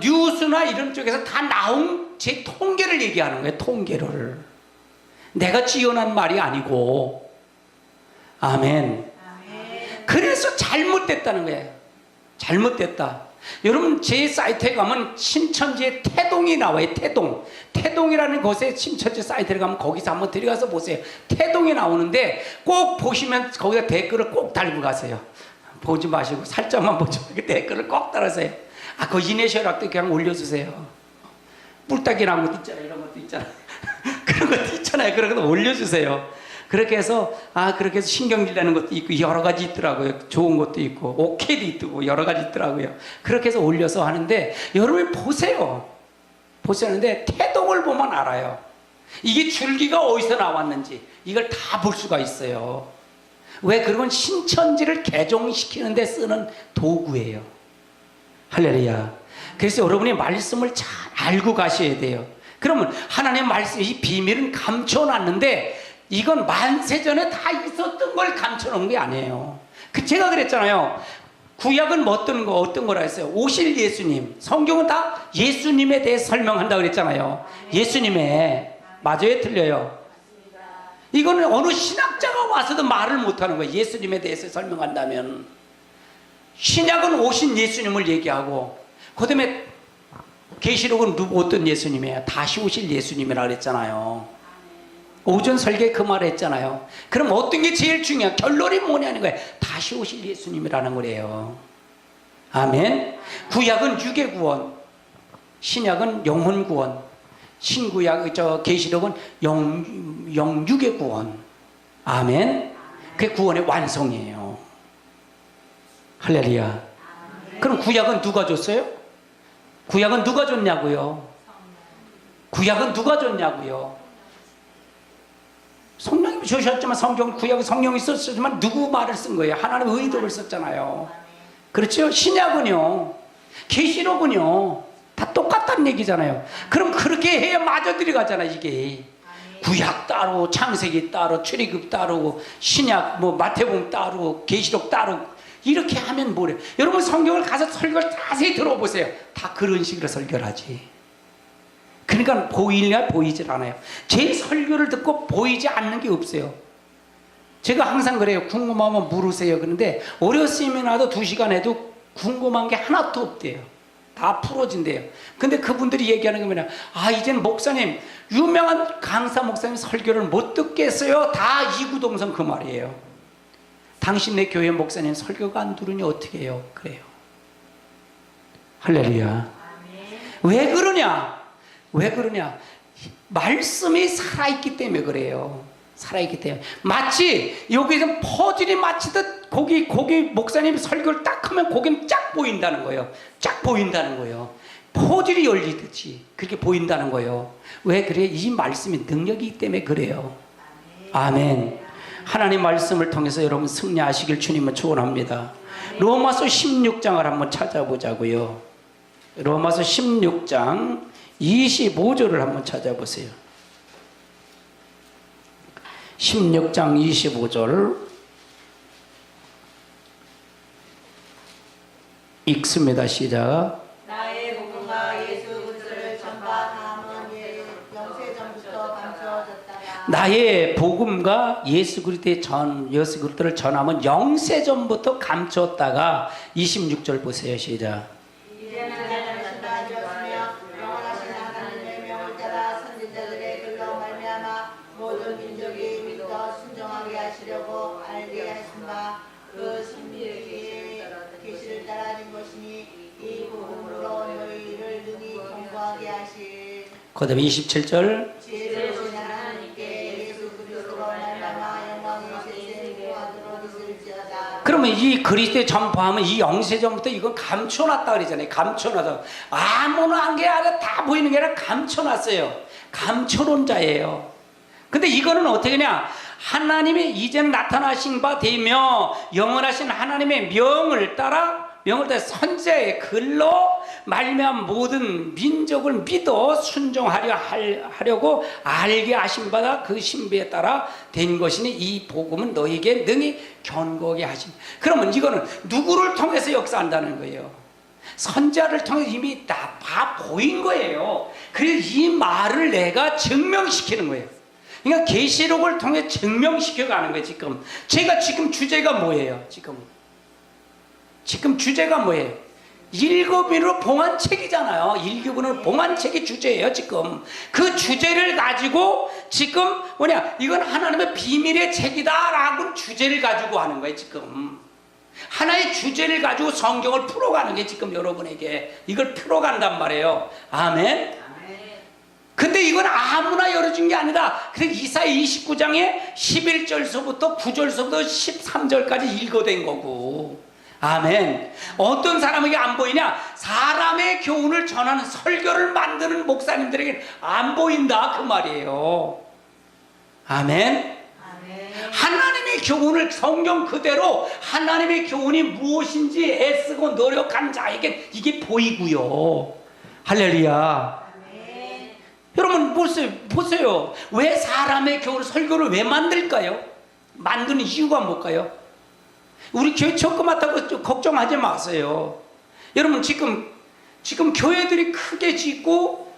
뉴스나 이런 쪽에서 다 나온 제 통계를 얘기하는 거예요. 통계를. 내가 지어낸 말이 아니고. 아멘. 그래서 잘못됐다는 거예요. 잘못됐다. 여러분 제 사이트에 가면 신천지의 태동이 나와요. 태동이라는 곳에 신천지 사이트에 가면 거기서 한번 들어가서 보세요. 태동이 나오는데 꼭 보시면 거기다 댓글을 꼭 달고 가세요. 보지 마시고 살짝만 보지 말고 댓글을 꼭 달으세요. 그 이내셔락도 그냥 올려주세요. 뿔딱이 나온 것도 있잖아요. 이런 것도 있잖아요. 그런 것도 있잖아요. 그런 것도 올려주세요. 그렇게 해서 신경질 내는 것도 있고 여러 가지 있더라고요. 좋은 것도 있고 오케이도 있고 여러 가지 있더라고요. 그렇게 해서 올려서 하는데 여러분이 보세요. 보시는데 태동을 보면 알아요. 이게 줄기가 어디서 나왔는지 이걸 다 볼 수가 있어요. 왜? 그건 신천지를 개종시키는 데 쓰는 도구예요. 할렐루야. 그래서 여러분이 말씀을 잘 알고 가셔야 돼요. 그러면 하나님의 말씀, 이 비밀은 감춰놨는데 이건 만세전에 다 있었던 걸 감춰놓은 게 아니에요. 제가 그랬잖아요. 구약은 어떤 거라 했어요? 오실 예수님. 성경은 다 예수님에 대해 설명한다 그랬잖아요. 예수님의. 맞아요? 틀려요? 이거는 어느 신학자가 와서도 말을 못하는 거예요. 예수님에 대해서 설명한다면. 신약은 오신 예수님을 얘기하고, 그 다음에 계시록은 어떤 예수님이에요? 다시 오실 예수님이라 그랬잖아요. 오전 설계 그 말을 했잖아요. 그럼 어떤 게 제일 중요해? 결론이 뭐냐는 거예요. 다시 오실 예수님이라는 거래요. 아멘. 구약은 육의 구원, 신약은 영혼 구원, 신구약 계시록은 영육의 구원. 아멘. 그게 구원의 완성이에요. 할렐루야. 그럼 구약은 누가 줬어요? 구약은 누가 줬냐고요? 구약은 누가 줬냐고요? 성령님이 주셨지만 구약은 성령이 썼지만 누구 말을 쓴 거예요? 하나님의 의도를 썼잖아요. 그렇죠? 신약은요, 계시록은요, 다 똑같다는 얘기잖아요. 그럼 그렇게 해야 맞아들이 가잖아. 이게 구약 따로, 창세기 따로, 출애굽 따로, 신약 마태복음 따로, 계시록 따로 이렇게 하면 뭐래요? 여러분 성경을 가서 설교를 자세히 들어보세요. 다 그런 식으로 설교를 하지. 그러니까 보이냐 보이질 않아요. 제 설교를 듣고 보이지 않는 게 없어요. 제가 항상 그래요. 궁금하면 물으세요. 그런데 어려운 세미나도 2시간 해도 궁금한 게 하나도 없대요. 다 풀어진대요. 근데 그분들이 얘기하는 게 뭐냐, 이젠 목사님, 유명한 강사 목사님 설교를 못 듣겠어요. 다 이구동성 그 말이에요. 당신네 교회 목사님 설교가 안 들으니 어떻게 해요? 그래요. 할렐루야. 왜 그러냐? 왜 그러냐? 말씀이 살아있기 때문에 그래요. 살아있기 때문에. 마치 여기서 퍼즐이 맞히듯 거기 목사님이 설교를 딱 하면 거기는 쫙 보인다는 거예요. 쫙 보인다는 거예요. 퍼즐이 열리듯이 그렇게 보인다는 거예요. 왜 그래? 이 말씀이 능력이기 때문에 그래요. 아멘. 하나님 말씀을 통해서 여러분 승리하시길 주님은 축원합니다. 로마서 16장을 한번 찾아보자고요. 로마서 16장 25절을 한번 찾아보세요. 16장 25절 읽습니다. 시작. 나의 복음과 예수 그리스도를 전파함은 영세전부터 감추어졌다가 나의 복음과 예수 그리스도를 전함은 영세전부터 감추었다가 26절 보세요. 시작. 이제는 하나님을 신하였으며 영원하신 하나님의 명을 따라 선지자들의 글로 말미암아 모든 민족이 믿어 순종하게 하시려고 알게 하신다. 그 신비의 계시를 따라진 것이니 이 복음으로 너희를 능히 공부하게 하실 그 다음에 27절 지혜로우신 하나님께 예수 그리스도로 말미암아 영광이 세세 무한으로 있을지어다. 그러면 이 그리스도의 전파하면 이 영세전부터 이건 감춰놨다 그러잖아요. 감춰놔서 아무나 한 게 아니라 다 보이는 게 아니라 감춰놨어요. 감춰놓은 자예요. 근데 이거는 어떻게 냐, 하나님이 이제는 나타나신 바 되며 영원하신 하나님의 명을 따라 선지자의 글로 말미암아 모든 민족을 믿어 순종하려고 알게 하신 바다 그 신비에 따라 된 것이니 이 복음은 너에게 능히 견고하게 하신. 그러면 이거는 누구를 통해서 역사한다는 거예요? 선지자를 통해서 이미 다 보인 거예요. 그래서 이 말을 내가 증명시키는 거예요. 그러니까 계시록을 통해 증명시켜 가는 거예요. 지금 주제가 뭐예요? 지금 주제가 뭐예요? 일곱인으로 봉한 책이잖아요. 일곱인으로 봉한 책이 주제예요. 그 주제를 가지고 이건 하나님의 비밀의 책이다라고 주제를 가지고 하는 거예요. 하나의 주제를 가지고 성경을 풀어가는 게 여러분에게 이걸 풀어간단 말이에요. 아멘. 근데 이건 아무나 열어준 게 아니라 그래서 이사야 29장에 11절서부터 9절서부터 13절까지 읽어댄 거고. 아멘. 어떤 사람에게 안 보이냐? 사람의 교훈을 전하는 설교를 만드는 목사님들에게 안 보인다 그 말이에요. 아멘. 하나님의 교훈을 성경 그대로 하나님의 교훈이 무엇인지 애쓰고 노력한 자에게 이게 보이고요. 할렐루야. 여러분 보세요. 왜 사람의 교훈 설교를 왜 만들까요? 만드는 이유가 뭘까요? 우리 교회 조그맣다고 걱정하지 마세요. 여러분 지금 교회들이 크게 짓고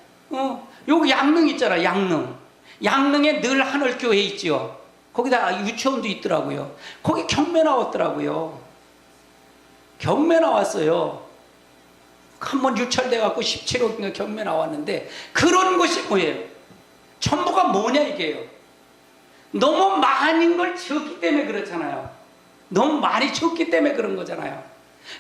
여기 양릉 있잖아. 양릉에 늘 하늘교회 있지요. 거기다 유치원도 있더라고요. 거기 경매 나왔더라고요. 경매 나왔어요. 한번 유찰돼 갖고 17억인가 경매 나왔는데, 그런 것이 뭐예요? 전부가 뭐냐 이게요. 너무 많은 걸 지었기 때문에 그렇잖아요. 너무 많이 지었기 때문에 그런 거잖아요.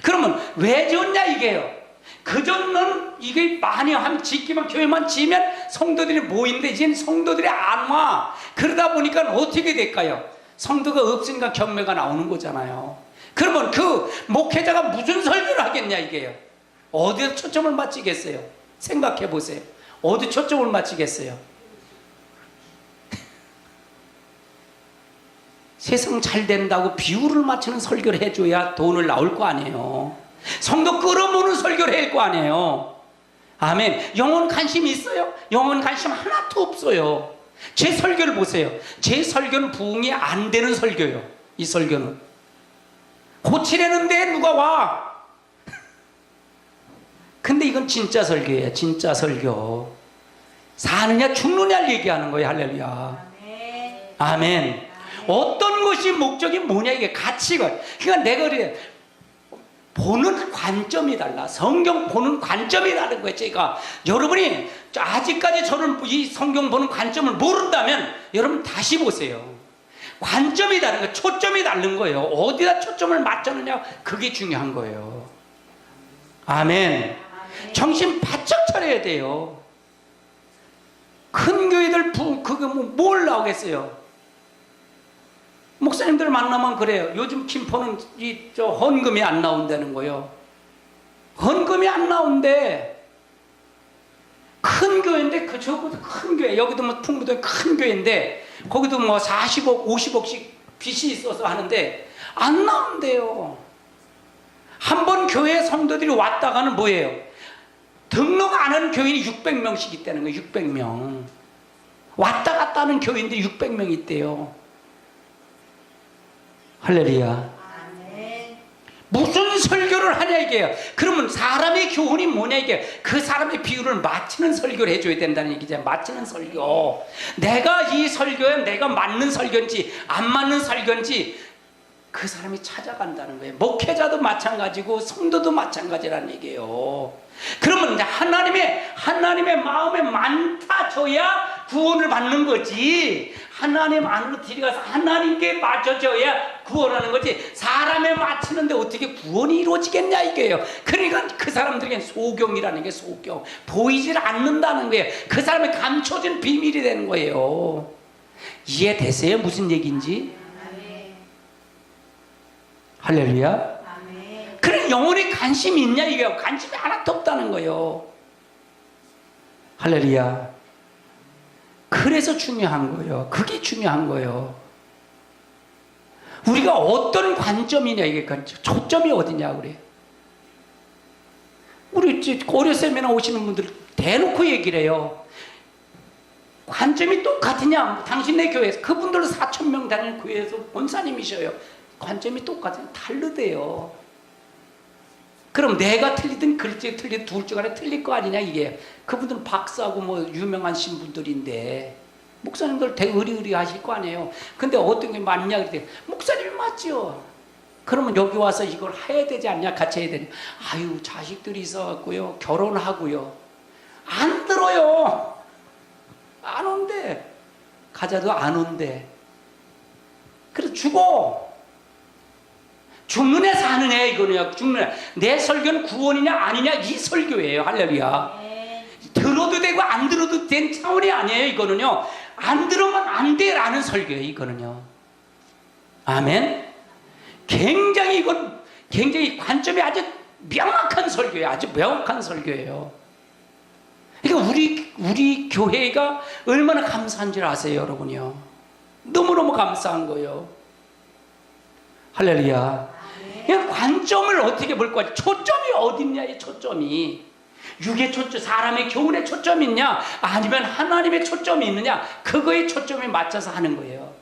그러면 왜 지었냐 이게요. 그전는 이게 많이 짓기만 교회만 지으면 성도들이 모이는데 이제는 성도들이 안 와. 그러다 보니까 어떻게 될까요? 성도가 없으니까 경매가 나오는 거잖아요. 그러면 그 목회자가 무슨 설교를 하겠냐 이게요. 어디에 초점을 맞추겠어요? 생각해 보세요. 어디 초점을 맞추겠어요? 세상 잘 된다고 비유를 맞추는 설교를 해줘야 돈을 나올 거 아니에요. 성도 끌어모으는 설교를 할 거 아니에요. 아멘. 영혼 관심 있어요? 영혼 관심 하나도 없어요. 제 설교를 보세요. 제 설교는 부응이 안 되는 설교예요. 이 설교는 고치려는데 누가 와? 근데 이건 진짜 설교예요. 진짜 설교. 사느냐 죽느냐를 얘기하는 거예요. 할렐루야. 아멘. 어떤 것이 목적이 뭐냐 이게 가치가. 그러니까 내가 그래 보는 관점이 달라. 성경 보는 관점이 다른 거예요. 제가 여러분이 아직까지 저는 이 성경 보는 관점을 모른다면 여러분 다시 보세요. 관점이 다른 거예요. 초점이 다른 거예요. 어디다 초점을 맞추느냐 그게 중요한 거예요. 아멘. 정신 바짝 차려야 돼요. 큰 교회들 그거 뭘 나오겠어요? 목사님들 만나면 그래요. 요즘 김포는 헌금이 안 나온다는 거예요. 헌금이 안 나온대. 큰 교회인데 저것도 큰 교회. 여기도 뭐 풍부도 큰 교회인데 거기도 뭐 40억, 50억씩 빚이 있어서 하는데 안 나온대요. 한 번 교회 성도들이 왔다가는 뭐예요? 등록 안 하는 교인이 600명씩 있다는 거예요. 600명. 왔다 갔다 하는 교인들이 600명 있대요. 할렐루야. 무슨 설교를 하냐 이게요. 그러면 사람의 교훈이 뭐냐 이게. 그 사람의 비유를 맞추는 설교를 해줘야 된다는 얘기죠. 맞추는 설교. 내가 이 설교에 내가 맞는 설교인지 안 맞는 설교인지 그 사람이 찾아간다는 거예요. 목회자도 마찬가지고 성도도 마찬가지라는 얘기예요. 그러면 이제 하나님의 마음에 많다져야 구원을 받는 거지. 하나님 안으로 들어가서 하나님께 맞춰져야 구원하는 거지. 사람에 맞추는데 어떻게 구원이 이루어지겠냐 이게요. 그러니까 그 사람들에겐 소경이라는 게 소경. 보이질 않는다는 거예요. 그 사람의 감춰진 비밀이 되는 거예요. 이해되세요? 무슨 얘기인지? 할렐루야. 그런 영혼에 관심이 있냐 이게. 관심이 하나도 없다는 거예요. 할렐루야. 그래서 중요한 거예요. 그게 중요한 거예요. 우리가 어떤 관점이냐 이게. 초점이 어디냐 그래. 우리 고려 세미나 오시는 분들 대놓고 얘기를 해요. 관점이 똑같으냐. 당신네 교회에서 그분들은 4,000명 다니는 교회에서 권사님이셔요. 관점이 똑같으면 다르대요. 그럼 내가 틀리든 글씨 틀리든 둘 중 하나 틀릴 거 아니냐 이게. 그분들은 박사고 뭐 유명하신 분들인데 목사님들 되게 의리의리하실 거 아니에요. 근데 어떤 게 맞냐 그랬더니 목사님이 맞죠. 그러면 여기 와서 이걸 해야 되지 않냐, 같이 해야 되냐. 아유 자식들이 있어갖고요 결혼하고요 안 들어요. 안 온대. 가자도 안 온대. 그래서 죽는 애 사는 애 이거네요. 죽는 애. 내 설교는 구원이냐 아니냐 이 설교예요. 할렐루야. 들어도 되고 안 들어도 된 차원이 아니에요. 이거는요. 안 들으면 안 돼라는 설교예요. 이거는요. 아멘. 굉장히 이건 굉장히 관점이 아주 명확한 설교예요. 아주 명확한 설교예요. 그러니까 우리 교회가 얼마나 감사한 줄 아세요, 여러분요? 너무너무 감사한 거예요. 할렐루야. 그냥 관점을 어떻게 볼 거야? 초점이 어딨냐, 이 초점이. 육의 초점, 사람의 교훈의 초점이 있냐? 아니면 하나님의 초점이 있느냐? 그거에 초점에 맞춰서 하는 거예요.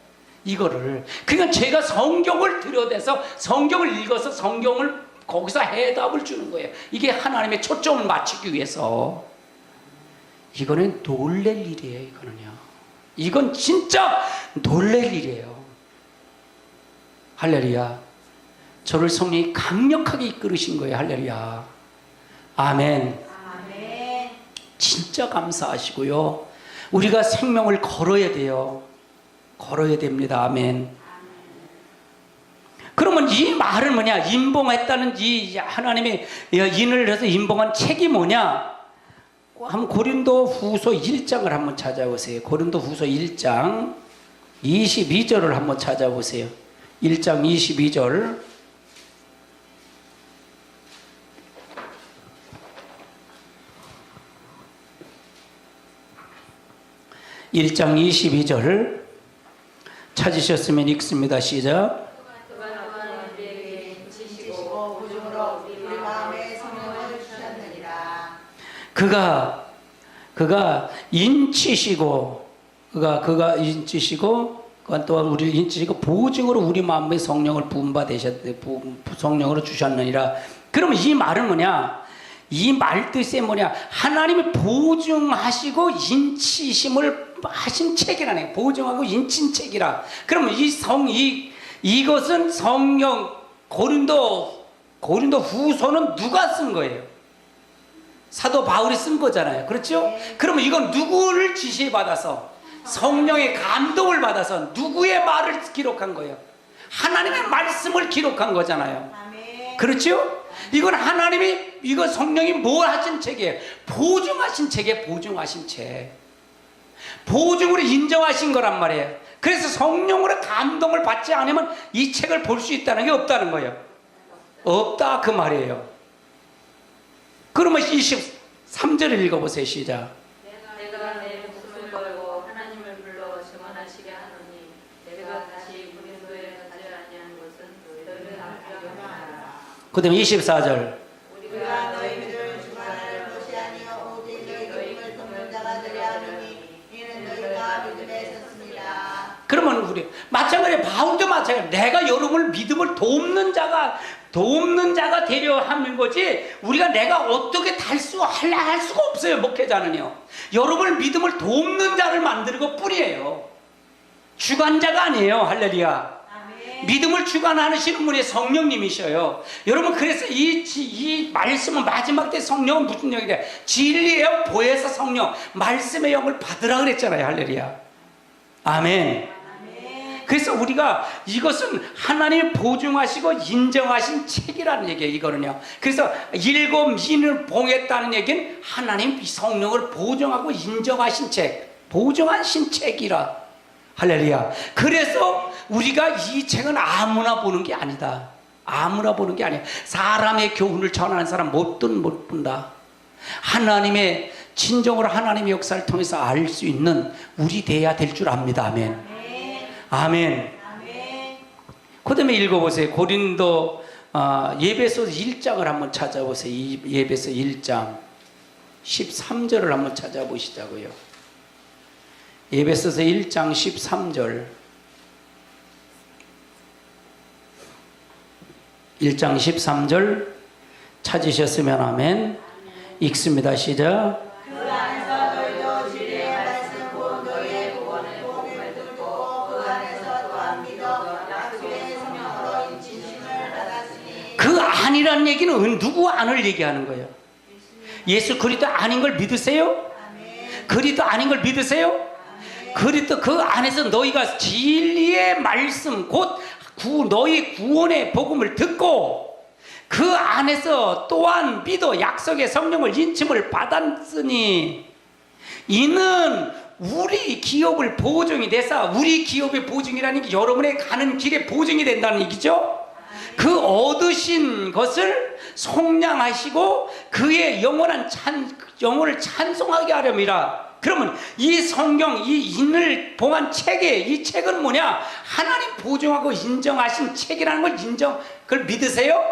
이거를. 그러니까 제가 성경을 들여대서 성경을 읽어서 성경을 거기서 해답을 주는 거예요. 이게 하나님의 초점을 맞추기 위해서. 이거는 놀랄 일이에요. 이거는요. 이건 진짜 놀랄 일이에요. 할렐루야. 저를 성령이 강력하게 이끌으신 거예요. 할렐루야. 아멘. 아멘. 진짜 감사하시고요. 우리가 생명을 걸어야 돼요. 걸어야 됩니다. 아멘. 그러면 이 말은 뭐냐? 인봉했다는 이 하나님의 인을 해서 인봉한 책이 뭐냐? 한번 고린도 후서 1장을 한번 찾아보세요. 고린도 후서 1장 22절을 한번 찾아보세요. 1장 22절. (1장 22절) 찾으셨으면 읽습니다. 시작. 그가 인치시고 그가 인치시고 또한 우리를 인치시고 보증으로 우리 마음에 성령을 성령으로 주셨느니라. 그러면 이 말은 뭐냐? 이 말 뜻이 뭐냐? 하나님이 보증하시고 인치심을 하신 책이라네. 보증하고 인친 책이라. 그러면 이것은 성령 고린도 후서는 누가 쓴 거예요? 사도 바울이 쓴 거잖아요. 그렇죠? 그러면 이건 누구를 지시받아서 성령의 감동을 받아서 누구의 말을 기록한 거예요? 하나님의 말씀을 기록한 거잖아요. 그렇죠? 이건 이건 성령이 뭘 하신 책이에요? 보증하신 책이에요. 보증하신 책. 보증으로 인정하신 거란 말이에요. 그래서 성령으로 감동을 받지 않으면 이 책을 볼 수 있다는 게 없다는 거예요. 없다 그 말이에요. 그러면 23절을 읽어보세요. 시작. 내가 내 목숨을 걸고 하나님을 불러 증언하시게 하노니 내가 다시 고린도에 가지 아니한 것은 너희를 알려하라. 그 다음에 24절. 우리가 너희를 주관할 것이 아니요 오직 너희 믿음을 돕는 자가 되려 하노니 이는 너희가 믿음에 섰습니다. 그러면 우리 마찬가지로 바울도 마찬가지로 내가 여러분을 믿음을 돕는 자가 되려 하는 거지 우리가 내가 어떻게 할 수가 없어요. 목회자는요. 여러분을 믿음을 돕는 자를 만드는 것 뿐이에요. 주관자가 아니에요. 할렐루야. 아멘. 믿음을 주관하시는 분이 성령님이셔요. 여러분 그래서 이 말씀은 마지막 때 성령은 무슨 영이냐? 진리의 영, 보혜사 성령, 말씀의 영을 받으라 그랬잖아요. 할렐루야. 아멘. 그래서 우리가 이것은 하나님이 보증하시고 인정하신 책이라는 얘기예요. 이거는요. 그래서 일곱 인을 봉했다는 얘기는 하나님 성령을 보증하고 인정하신 책, 보증하신 책이라. 할렐루야. 그래서 우리가 이 책은 아무나 보는 게 아니다. 아무나 보는 게 아니야. 사람의 교훈을 전하는 사람 못 본다. 하나님의 진정으로 하나님의 역사를 통해서 알 수 있는 우리 돼야 될 줄 압니다. 아멘. 아멘. 그 다음에 읽어보세요. 고린도 예배서 1장을 한번 찾아보세요. 예배서 1장 13절을 한번 찾아보시자고요. 예배서서 1장 13절. 1장 13절 찾으셨으면 아멘. 읽습니다. 시작. 그 안에서 너희도 진리의 말씀 곧 너희의 구원을 복음을 듣고 그 안에서 또한 믿어 약속의 성령으로 인치심을 받았으니. 그 안이라는 얘기는 누구 안을 얘기하는 거예요? 예수 그리스도 아닌 걸 믿으세요? 그리스도 아닌 걸 믿으세요? 그리스도 그 안에서 너희가 진리의 말씀 곧 너희 구원의 복음을 듣고 그 안에서 또한 믿어 약속의 성령을 인침을 받았으니 이는 우리 기업을 보증이 돼서 우리 기업의 보증이라는 게 여러분의 가는 길에 보증이 된다는 얘기죠. 그 얻으신 것을 속량하시고 그의 영원한 영혼을 찬송하게 하렵니다. 그러면 이 성경, 이 인을 봉한 책에, 이 책은 뭐냐? 하나님 보증하고 인정하신 책이라는 걸 그걸 믿으세요?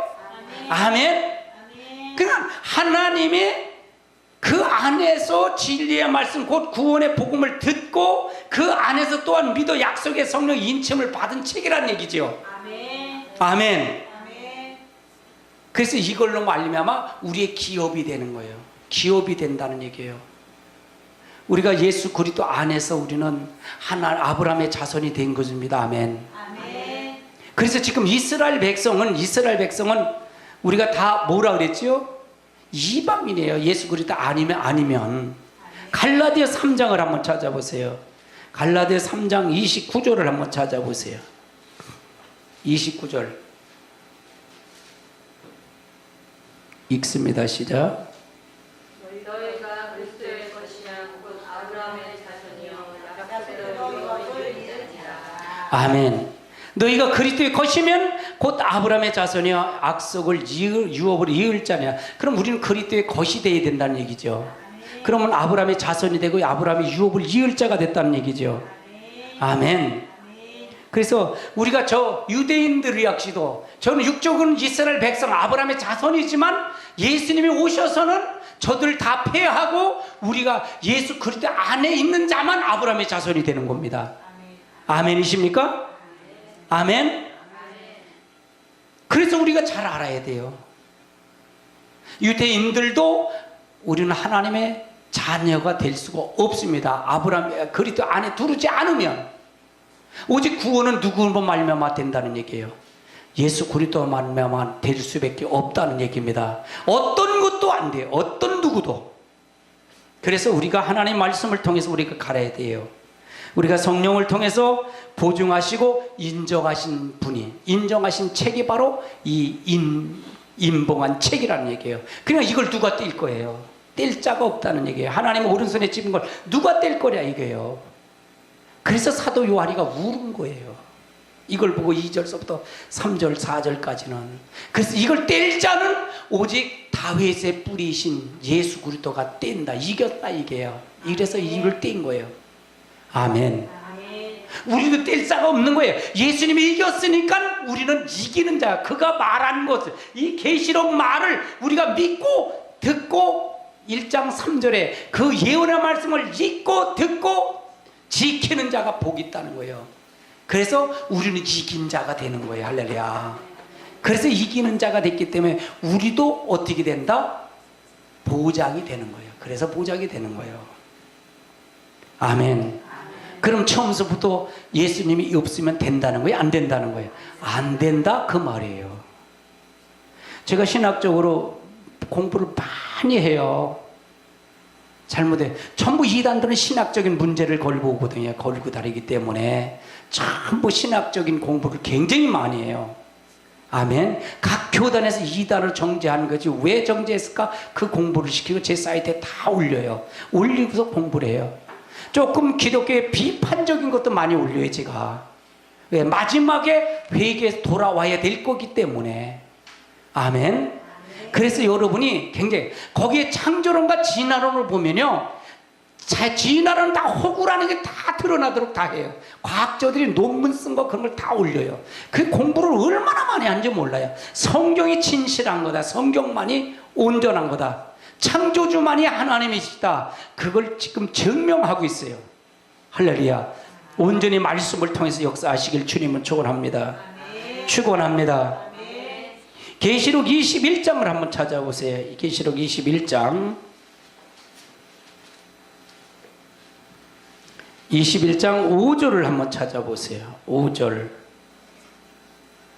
아멘. 그러니까 하나님이 그 안에서 진리의 말씀, 곧 구원의 복음을 듣고 그 안에서 또한 믿어 약속의 성령 인침을 받은 책이라는 얘기죠. 아멘. 그래서 이걸로 말미암아 우리의 기업이 되는 거예요. 기업이 된다는 얘기예요. 우리가 예수 그리스도 안에서 우리는 아브라함의 자손이 된 것입니다. 아멘. 그래서 지금 이스라엘 백성은 우리가 다 뭐라 그랬지요? 이방인이에요. 예수 그리스도 아니면. 갈라디아 3장을 한번 찾아보세요. 갈라디아 3장 29절을 한번 찾아보세요. 29절 읽습니다. 시작. 너희가 그리스도의 것이냐 곧 아브라함의 자손이요 약속대로 이루어질 것이니라. 아멘. 너희가 그리스도의 것이면 곧 아브라함의 자손이요 약속을 유업을 이을 자냐. 그럼 우리는 그리스도의 것이 되어야 된다는 얘기죠. 그러면 아브라함의 자손이 되고 아브라함의 유업을 이을 자가 됐다는 얘기죠. 아멘. 그래서 우리가 저 유대인들이 역시도 저는 육적으로는 이스라엘 백성 아브라함의 자손이지만 예수님이 오셔서는 저들 다 폐하고 우리가 예수 그리스도 안에 있는 자만 아브라함의 자손이 되는 겁니다. 아멘이십니까? 아멘. 그래서 우리가 잘 알아야 돼요. 유대인들도 우리는 하나님의 자녀가 될 수가 없습니다. 아브라함 그리스도 안에 두르지 않으면. 오직 구원은 누구로 말미암아 된다는 얘기예요. 예수 그리스도 말미암아 될 수밖에 없다는 얘기입니다. 어떤 것도 안 돼요. 어떤 누구도. 그래서 우리가 하나님의 말씀을 통해서 우리가 갈아야 돼요. 우리가 성령을 통해서 보증하시고 인정하신 분이, 인정하신 책이 바로 이 인봉한 책이라는 얘기예요. 그냥 이걸 누가 뗄 거예요? 뗄 자가 없다는 얘기예요. 하나님 오른손에 집은 걸 누가 뗄 거냐 이거예요. 그래서 사도 요한이가 울은 거예요. 이걸 보고 2절서부터 3절 4절까지는. 그래서 이걸 뗄 자는 오직 다윗의 뿌리신 예수 그리스도가 뗀다, 이겼다 이게요. 이래서 이걸 뗀 거예요. 아멘. 우리도 뗄 자가 없는 거예요. 예수님이 이겼으니까 우리는 이기는 자야. 그가 말한 것을, 이 계시록 말을 우리가 믿고 듣고 1장 3절에 그 예언의 말씀을 읽고 듣고 지키는 자가 복이 있다는 거예요. 그래서 우리는 이긴 자가 되는 거예요. 할렐루야. 그래서 이기는 자가 됐기 때문에 우리도 어떻게 된다? 보장이 되는 거예요. 그래서 보장이 되는 거예요. 아멘. 그럼 처음부터 예수님이 없으면 된다는 거예요? 안 된다는 거예요? 안 된다 그 말이에요. 제가 신학적으로 공부를 많이 해요. 잘못해. 전부 이단들은 신학적인 문제를 걸고 오거든요. 걸고 다니기 때문에 전부 신학적인 공부를 굉장히 많이 해요. 아멘. 각 교단에서 이단을 정죄하는 거지. 왜 정죄했을까? 그 공부를 시키고 제 사이트에 다 올려요. 올리고서 공부를 해요. 조금 기독교의 비판적인 것도 많이 올려요, 제가. 왜? 마지막에 회개에서 돌아와야 될 거기 때문에. 아멘. 그래서 여러분이 굉장히 거기에 창조론과 진화론을 보면요, 진화론은 다 허구라는 게 다 드러나도록 다 해요. 과학자들이 논문 쓴 거 그런 걸 다 올려요. 그 공부를 얼마나 많이 하는지 몰라요. 성경이 진실한 거다. 성경만이 온전한 거다. 창조주만이 하나님이시다. 그걸 지금 증명하고 있어요. 할렐루야. 온전히 말씀을 통해서 역사하시길 주님은 축원합니다. 축원합니다. 계시록 21장을 한번 찾아보세요. 계시록 21장 5절을 한번 찾아보세요. 5절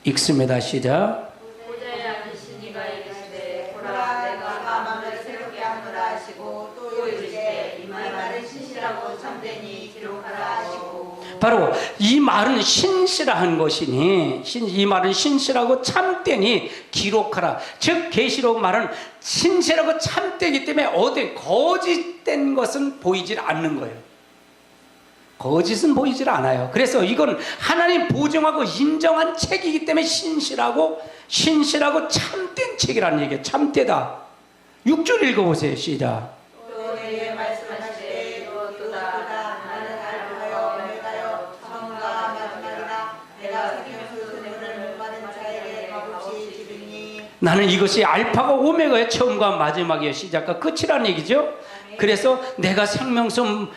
읽습니다. 시작. 보좌에 앉으신 이가 이르시되 보라 내가 마음을 새롭게 하노라 하시고 또 이르시되 이 말은 신실하고 참되니 기록하라 하시고. 바로 이 말은 신실한 것이니, 이 말은 신실하고 참되니 기록하라. 즉 계시록 말은 신실하고 참되기 때문에 어디 거짓된 것은 보이질 않는 거예요. 거짓은 보이질 않아요. 그래서 이건 하나님 보증하고 인정한 책이기 때문에 신실하고 참된 책이라는 얘기예요. 참되다. 6절 읽어보세요. 시작. 또 내게 말씀하시되 또다 나는 알파요 오메가요 처음과 마지막이다. 내가 생명수 생물을 목마른 자에게 값없이 주리니. 나는 이것이 알파가 오메가의 처음과 마지막이에요. 시작과 끝이라는 얘기죠. 그래서 내가 생명수를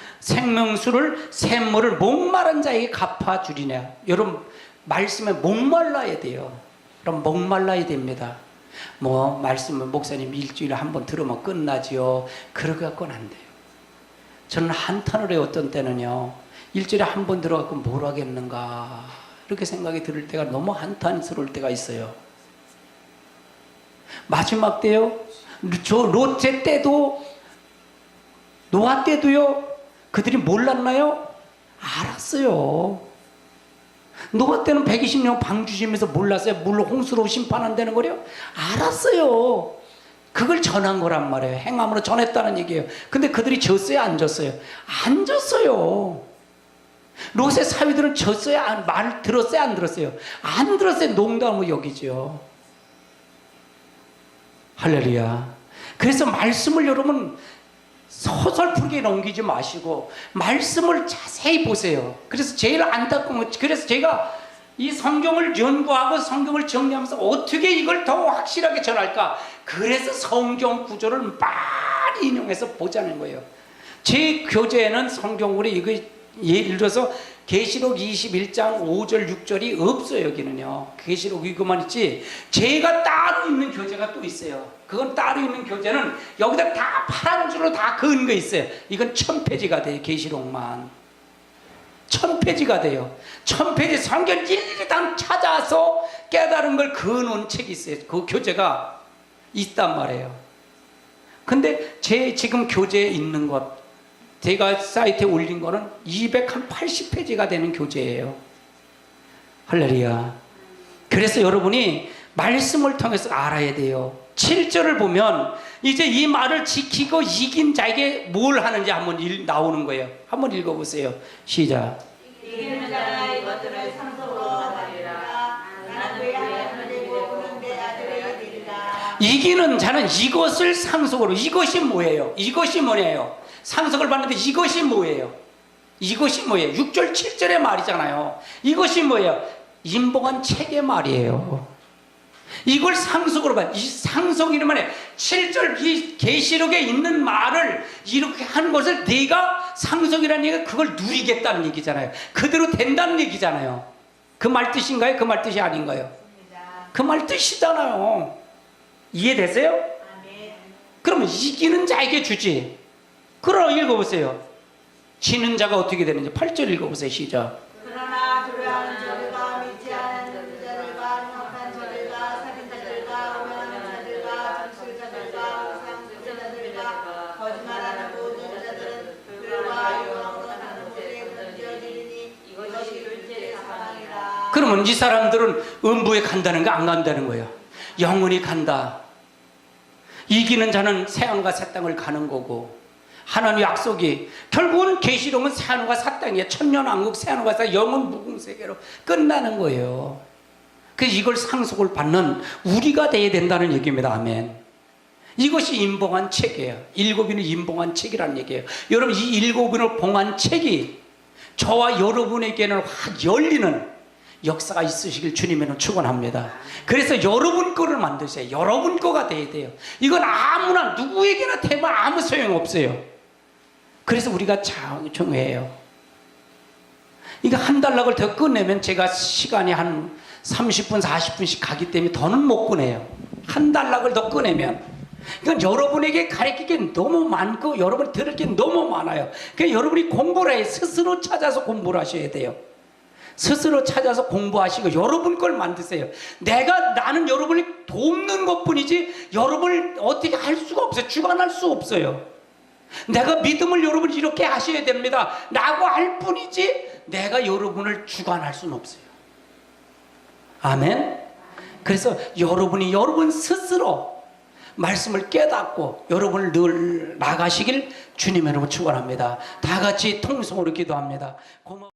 샘물을 목마른 자에게 갚아주리냐. 여러분 말씀에 목말라야 돼요. 그럼 목말라야 됩니다. 뭐 말씀을 목사님 일주일에 한 번 들으면 끝나지요. 그러고 갖고는 안 돼요. 저는 한탄을 해요. 어떤 때는요. 일주일에 한 번 들어갖고 뭘 하겠는가 이렇게 생각이 들 때가 너무 한탄스러울 때가 있어요. 마지막 때요. 저 롯데 때도 노아 때도요. 그들이 몰랐나요? 알았어요. 노아 때는 120년 방주시면서 몰랐어요. 물로 홍수로 심판한다는 거요? 알았어요. 그걸 전한 거란 말이에요. 행함으로 전했다는 얘기예요. 근데 그들이 졌어요? 안 졌어요? 안 졌어요. 롯의 사위들은 졌어요? 말 들었어요? 안 들었어요? 안 들었어요. 농담으로 여기죠. 할렐루야. 그래서 말씀을 여러분 서설프게 넘기지 마시고 말씀을 자세히 보세요. 그래서 제일 안타까운 건, 그래서 제가 이 성경을 연구하고 성경을 정리하면서 어떻게 이걸 더 확실하게 전할까? 그래서 성경 구조를 많이 인용해서 보자는 거예요. 제 교재에는 성경으로 이거 예를 들어서 계시록 21장 5절 6절이 없어요. 여기는요. 계시록 이거만 있지 제가 따로 있는 교재가 또 있어요. 그건 따로 있는 교재는 여기다 다 파란 줄로 다 그은 거 있어요. 이건 1000페이지가 돼요. 계시록만 1000페이지가 돼요. 1000페이지 성경 일일이 다 찾아서 깨달은 걸 그어놓은 책이 있어요. 그 교재가 있단 말이에요. 근데 제 지금 교재에 있는 것 제가 사이트에 올린 거는 280페이지가 되는 교재예요. 할렐루야. 그래서 여러분이 말씀을 통해서 알아야 돼요. 7절을 보면 이제 이 말을 지키고 이긴 자에게 뭘 하는지 한번 나오는 거예요. 한번 읽어보세요. 시작. 이기는 자는 이것들을 상속으로 받으리라. 나는 그의 하나님이고 그는 내 아들에게 되리라. 이기는 자는 이것을 상속으로. 이것이 뭐예요? 이것이 뭐예요? 상속을 받는데 이것이 뭐예요? 이것이 뭐예요? 6절 7절의 말이잖아요. 이것이 뭐예요? 인봉한 책의 말이에요. 이걸 상속으로 받. 이 상속이라면 7절 이 계시록에 있는 말을 이렇게 한 것을 내가 상속이라는 얘기가 그걸 누리겠다는 얘기잖아요. 그대로 된다는 얘기잖아요. 그 말 뜻인가요? 그 말 뜻이 아닌가요? 그 말 뜻이잖아요. 이해되세요? 그러면 이기는 자에게 주지. 그러나 읽어보세요. 지는 자가 어떻게 되는지 8절 읽어보세요. 시작. 그러나 불의하는 자들과 믿지 않는 자들과 흉악한 자들과 살인자들과 오만하는 자들과 정술자들과 우상숭배자들과 거짓말하는 모든 자들은 불과 영원한 한국에 던져지리니 이것이 둘째 사망이라. 그러면 이 사람들은 음부에 간다는 거 안 간다는 거예요. 영원히 간다. 이기는 자는 새하늘과 새 땅을 가는 거고 하나님 약속이 결국은 계시록은 새하늘과 새 땅이에요. 천년왕국 새하늘과 새 영원 무궁세계로 끝나는 거예요. 그래서 이걸 상속을 받는 우리가 돼야 된다는 얘기입니다. 아멘. 이것이 인봉한 책이에요. 일곱인을 인봉한 책이라는 얘기예요. 여러분 이 일곱인을 봉한 책이 저와 여러분에게는 확 열리는 역사가 있으시길 주님에는 축원합니다. 그래서 여러분 거를 만드세요. 여러분 거가 돼야 돼요. 이건 아무나 누구에게나 되면 아무 소용없어요. 그래서 우리가 장중해요. 이거 한 달락을 더 꺼내면 제가 시간이 한 30분 40분씩 가기 때문에 더는 못 꺼내요. 한 달락을 더 꺼내면 이건 여러분에게 가르치기 너무 많고 여러분이 들을 게 너무 많아요. 그러니까 여러분이 공부를 해요. 스스로 찾아서 공부를 하셔야 돼요. 스스로 찾아서 공부하시고 여러분 걸 만드세요. 나는 여러분을 돕는 것뿐이지 여러분을 어떻게 할 수가 없어요. 주관할 수 없어요. 내가 믿음을 여러분 이렇게 하셔야 됩니다 라고 할 뿐이지 내가 여러분을 주관할 수는 없어요. 아멘. 그래서 여러분이 여러분 스스로 말씀을 깨닫고 여러분을 늘 나가시길 주님의 이름으로 축원합니다. 다 같이 통성으로 기도합니다. 고마워.